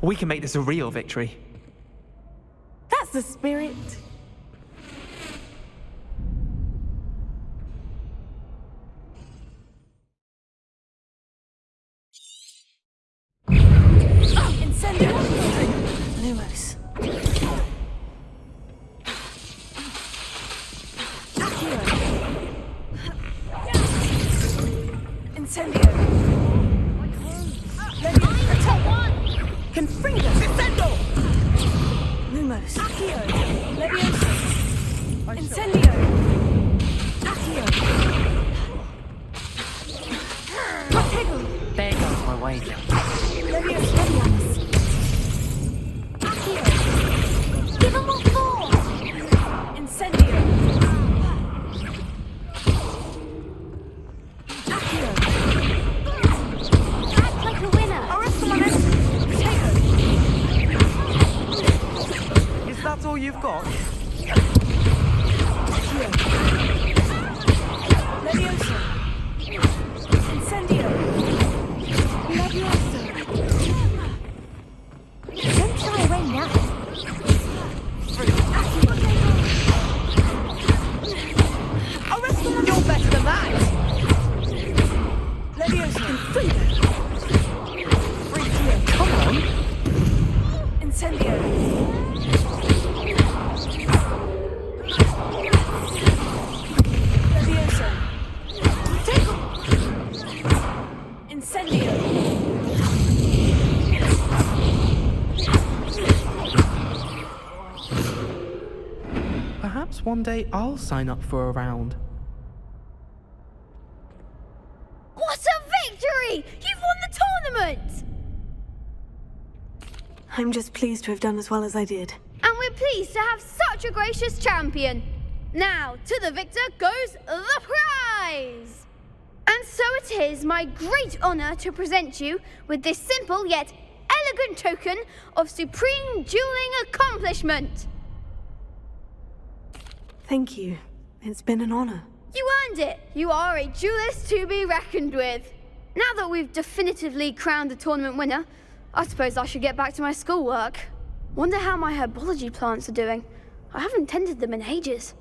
We can make this a real victory. That's the spirit. Incendio! Lumos. Incendio! Protect one! Confringo! Incendio! Lumos. Accio! Leviosa! Incendio! Accio! Protego! There goes my wager. Leviosa! Accio! Give them more force! Incendio! Accio! Act like a winner! Arrest the momentum! Protego! Is that all you've got? Leviosa! Incendio! Leviosa! Don't shy away now! Arrest them! You're better than that! Leviosa! Confringo! Come on! Incendio! Leviosa! Take Incendio! Perhaps one day I'll sign up for a round. What a victory! You've won the tournament! I'm just pleased to have done as well as I did. And we're pleased to have such a gracious champion. Now, to the victor goes the prize! And so it is my great honor to present you with this simple yet elegant token of supreme dueling accomplishment. Thank you. It's been an honor. You earned it. You are a duelist to be reckoned with. Now that we've definitively crowned the tournament winner, I suppose I should get back to my schoolwork. Wonder how my herbology plants are doing. I haven't tended them in ages.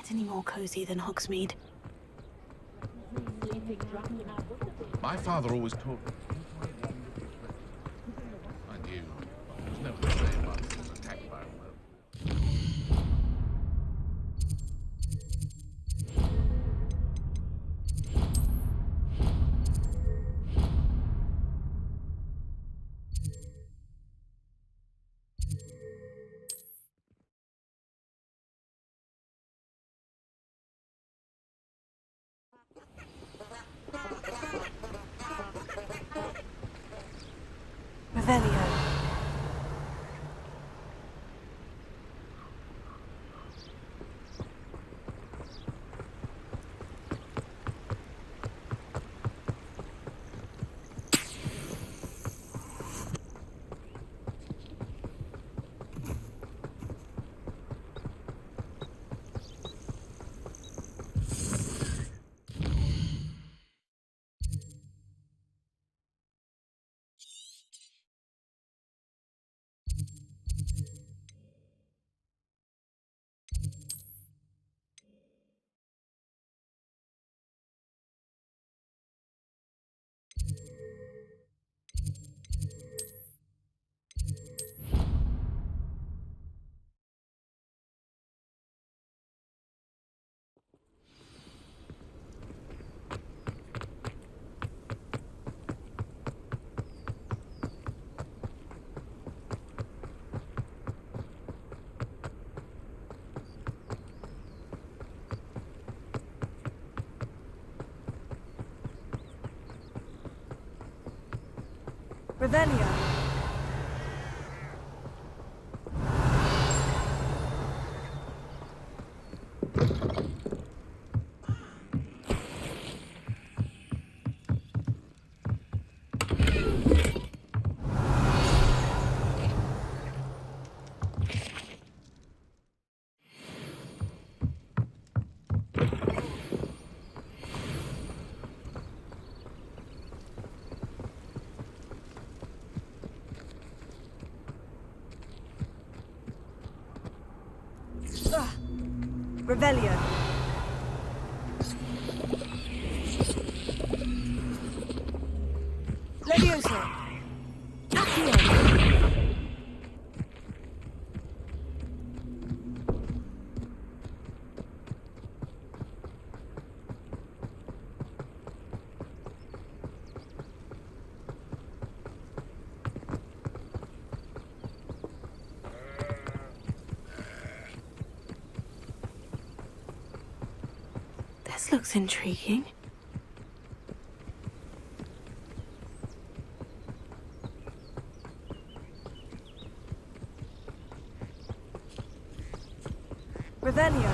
get any more cozy than Hogsmeade. My father always told me. I knew. It was never the same after he was attacked by a werewolf. Revelio. Revelio. Revelio. Levioso. Accio. This looks intriguing. Revelio.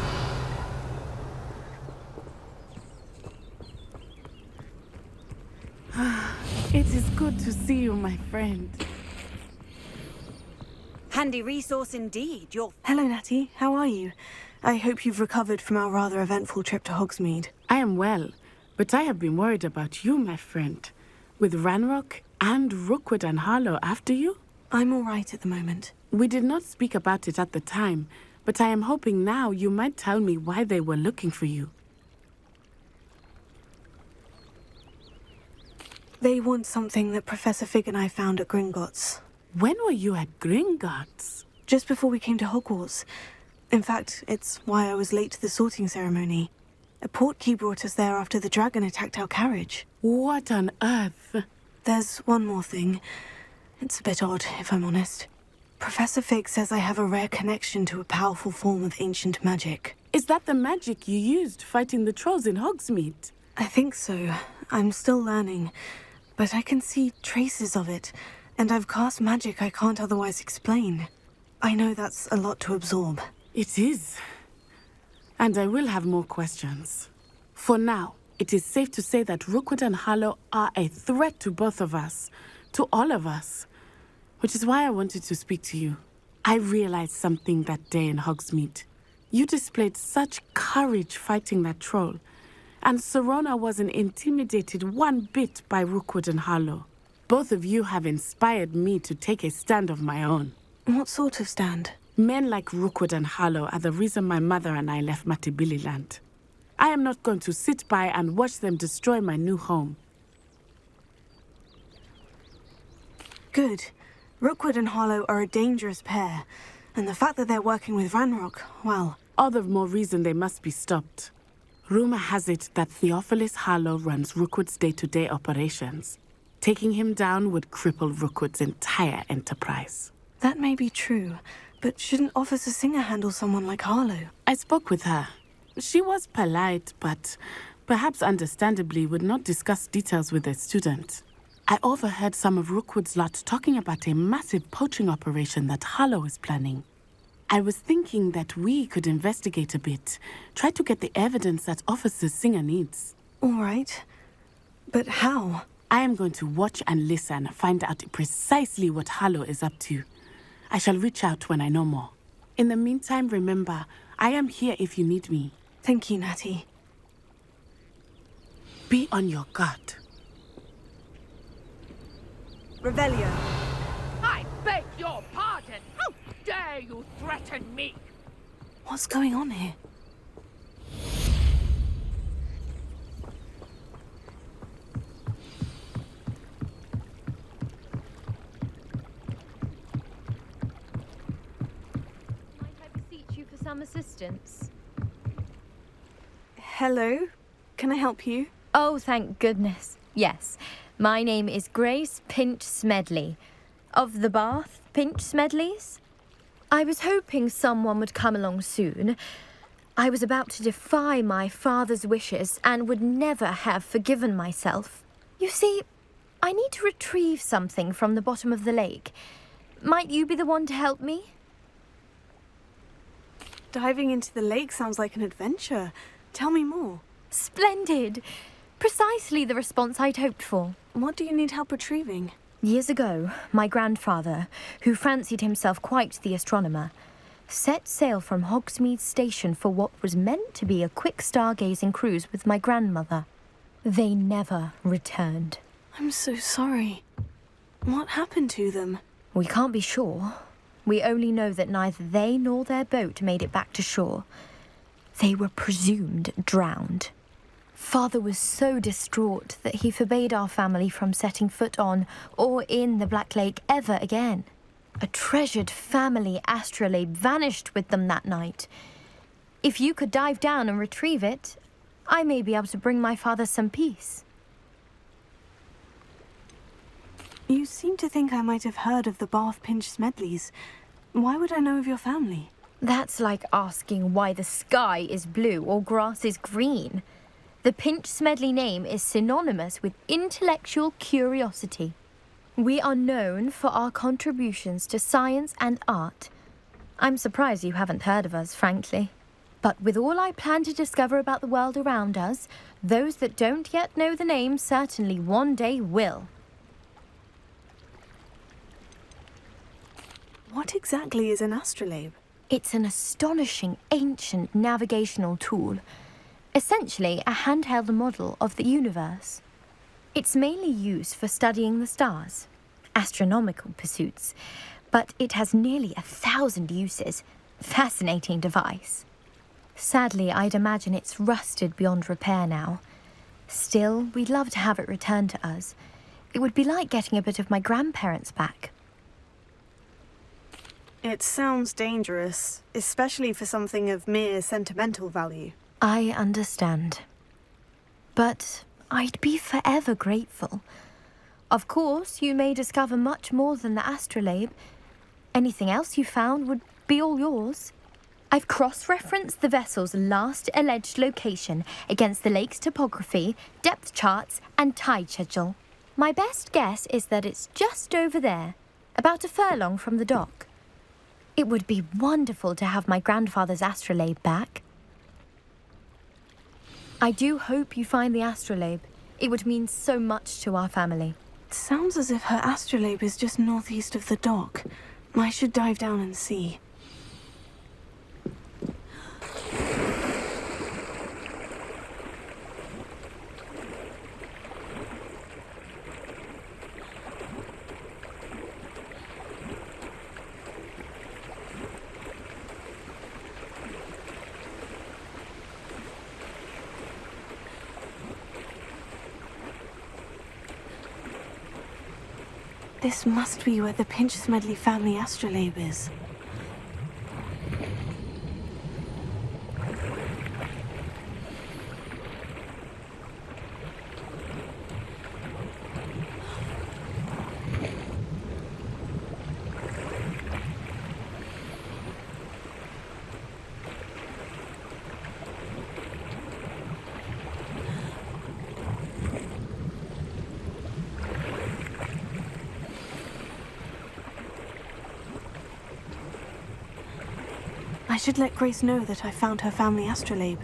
It is good to see you, my friend. Handy resource indeed. Hello, Natty. How are you? I hope you've recovered from our rather eventful trip to Hogsmeade. I am well, but I have been worried about you, my friend. With Ranrock and Rookwood and Harlow after you? I'm all right at the moment. We did not speak about it at the time, but I am hoping now you might tell me why they were looking for you. They want something that Professor Fig and I found at Gringotts. When were you at Gringotts? Just before we came to Hogwarts. In fact, it's why I was late to the sorting ceremony. A portkey brought us there after the dragon attacked our carriage. What on earth? There's one more thing. It's a bit odd, if I'm honest. Professor Fig says I have a rare connection to a powerful form of ancient magic. Is that the magic you used fighting the trolls in Hogsmeade? I think so. I'm still learning. But I can see traces of it, and I've cast magic I can't otherwise explain. I know that's a lot to absorb. It is. And I will have more questions. For now, it is safe to say that Rookwood and Harlow are a threat to both of us, to all of us. Which is why I wanted to speak to you. I realized something that day in Hogsmeade. You displayed such courage fighting that troll, and Serona wasn't intimidated one bit by Rookwood and Harlow. Both of you have inspired me to take a stand of my own. What sort of stand? Men like Rookwood and Harlow are the reason my mother and I left Matibililand. I am not going to sit by and watch them destroy my new home. Good. Rookwood and Harlow are a dangerous pair, and the fact that they're working with Ranrock, well... All the more reason they must be stopped. Rumor has it that Theophilus Harlow runs Rookwood's day-to-day operations. Taking him down would cripple Rookwood's entire enterprise. That may be true, but shouldn't Officer Singer handle someone like Harlow? I spoke with her. She was polite, but perhaps understandably would not discuss details with a student. I overheard some of Rookwood's lot talking about a massive poaching operation that Harlow is planning. I was thinking that we could investigate a bit, try to get the evidence that Officer Singer needs. All right. But how? I am going to watch and listen, find out precisely what Harlow is up to. I shall reach out when I know more. In the meantime, remember, I am here if you need me. Thank you, Natty. Be on your guard. Revelio. I beg your pardon. How dare you threaten me? What's going on here? Might I beseech you for some assistance? Hello? Can I help you? Oh, thank goodness. Yes. My name is Grace Pinch Smedley. Of the Bath Pinch Smedleys? I was hoping someone would come along soon. I was about to defy my father's wishes and would never have forgiven myself. You see, I need to retrieve something from the bottom of the lake. Might you be the one to help me? Diving into the lake sounds like an adventure. Tell me more. Splendid! Precisely the response I'd hoped for. What do you need help retrieving? Years ago, my grandfather, who fancied himself quite the astronomer, set sail from Hogsmeade Station for what was meant to be a quick stargazing cruise with my grandmother. They never returned. I'm so sorry. What happened to them? We can't be sure. We only know that neither they nor their boat made it back to shore. They were presumed drowned. Father was so distraught that he forbade our family from setting foot on or in the Black Lake ever again. A treasured family astrolabe vanished with them that night. If you could dive down and retrieve it, I may be able to bring my father some peace. You seem to think I might have heard of the Bath Pinch Smedleys. Why would I know of your family? That's like asking why the sky is blue or grass is green. The Pinch Smedley name is synonymous with intellectual curiosity. We are known for our contributions to science and art. I'm surprised you haven't heard of us, frankly. But with all I plan to discover about the world around us, those that don't yet know the name certainly one day will. What exactly is an astrolabe? It's an astonishing ancient navigational tool. Essentially a handheld model of the universe. It's mainly used for studying the stars, astronomical pursuits, but it has nearly 1,000 uses. Fascinating device. Sadly, I'd imagine it's rusted beyond repair now. Still, we'd love to have it returned to us. It would be like getting a bit of my grandparents back. It sounds dangerous, especially for something of mere sentimental value. I understand. But I'd be forever grateful. Of course, you may discover much more than the astrolabe. Anything else you found would be all yours. I've cross-referenced the vessel's last alleged location against the lake's topography, depth charts, and tide schedule. My best guess is that it's just over there, about a furlong from the dock. It would be wonderful to have my grandfather's astrolabe back. I do hope you find the astrolabe. It would mean so much to our family. It sounds as if her astrolabe is just northeast of the dock. I should dive down and see. This must be where the Pinch-Smedley family astrolabe is. I should let Grace know that I found her family astrolabe.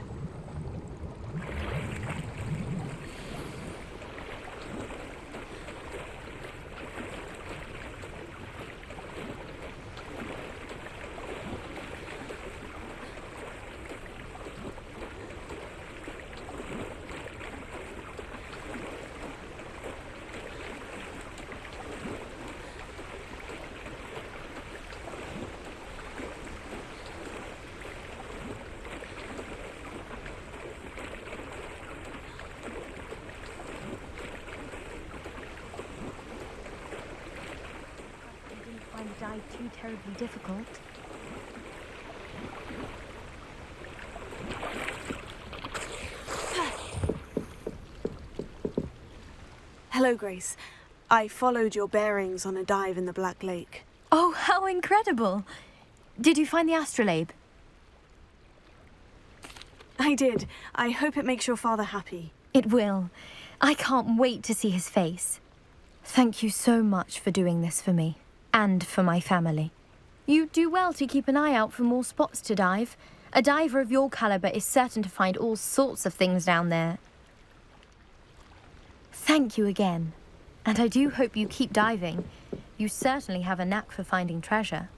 Dive too terribly difficult. Hello, Grace. I followed your bearings on a dive in the Black Lake. Oh, how incredible! Did you find the astrolabe? I did. I hope it makes your father happy. It will. I can't wait to see his face. Thank you so much for doing this for me. And for my family. You do well to keep an eye out for more spots to dive. A diver of your caliber is certain to find all sorts of things down there. Thank you again. And I do hope you keep diving. You certainly have a knack for finding treasure.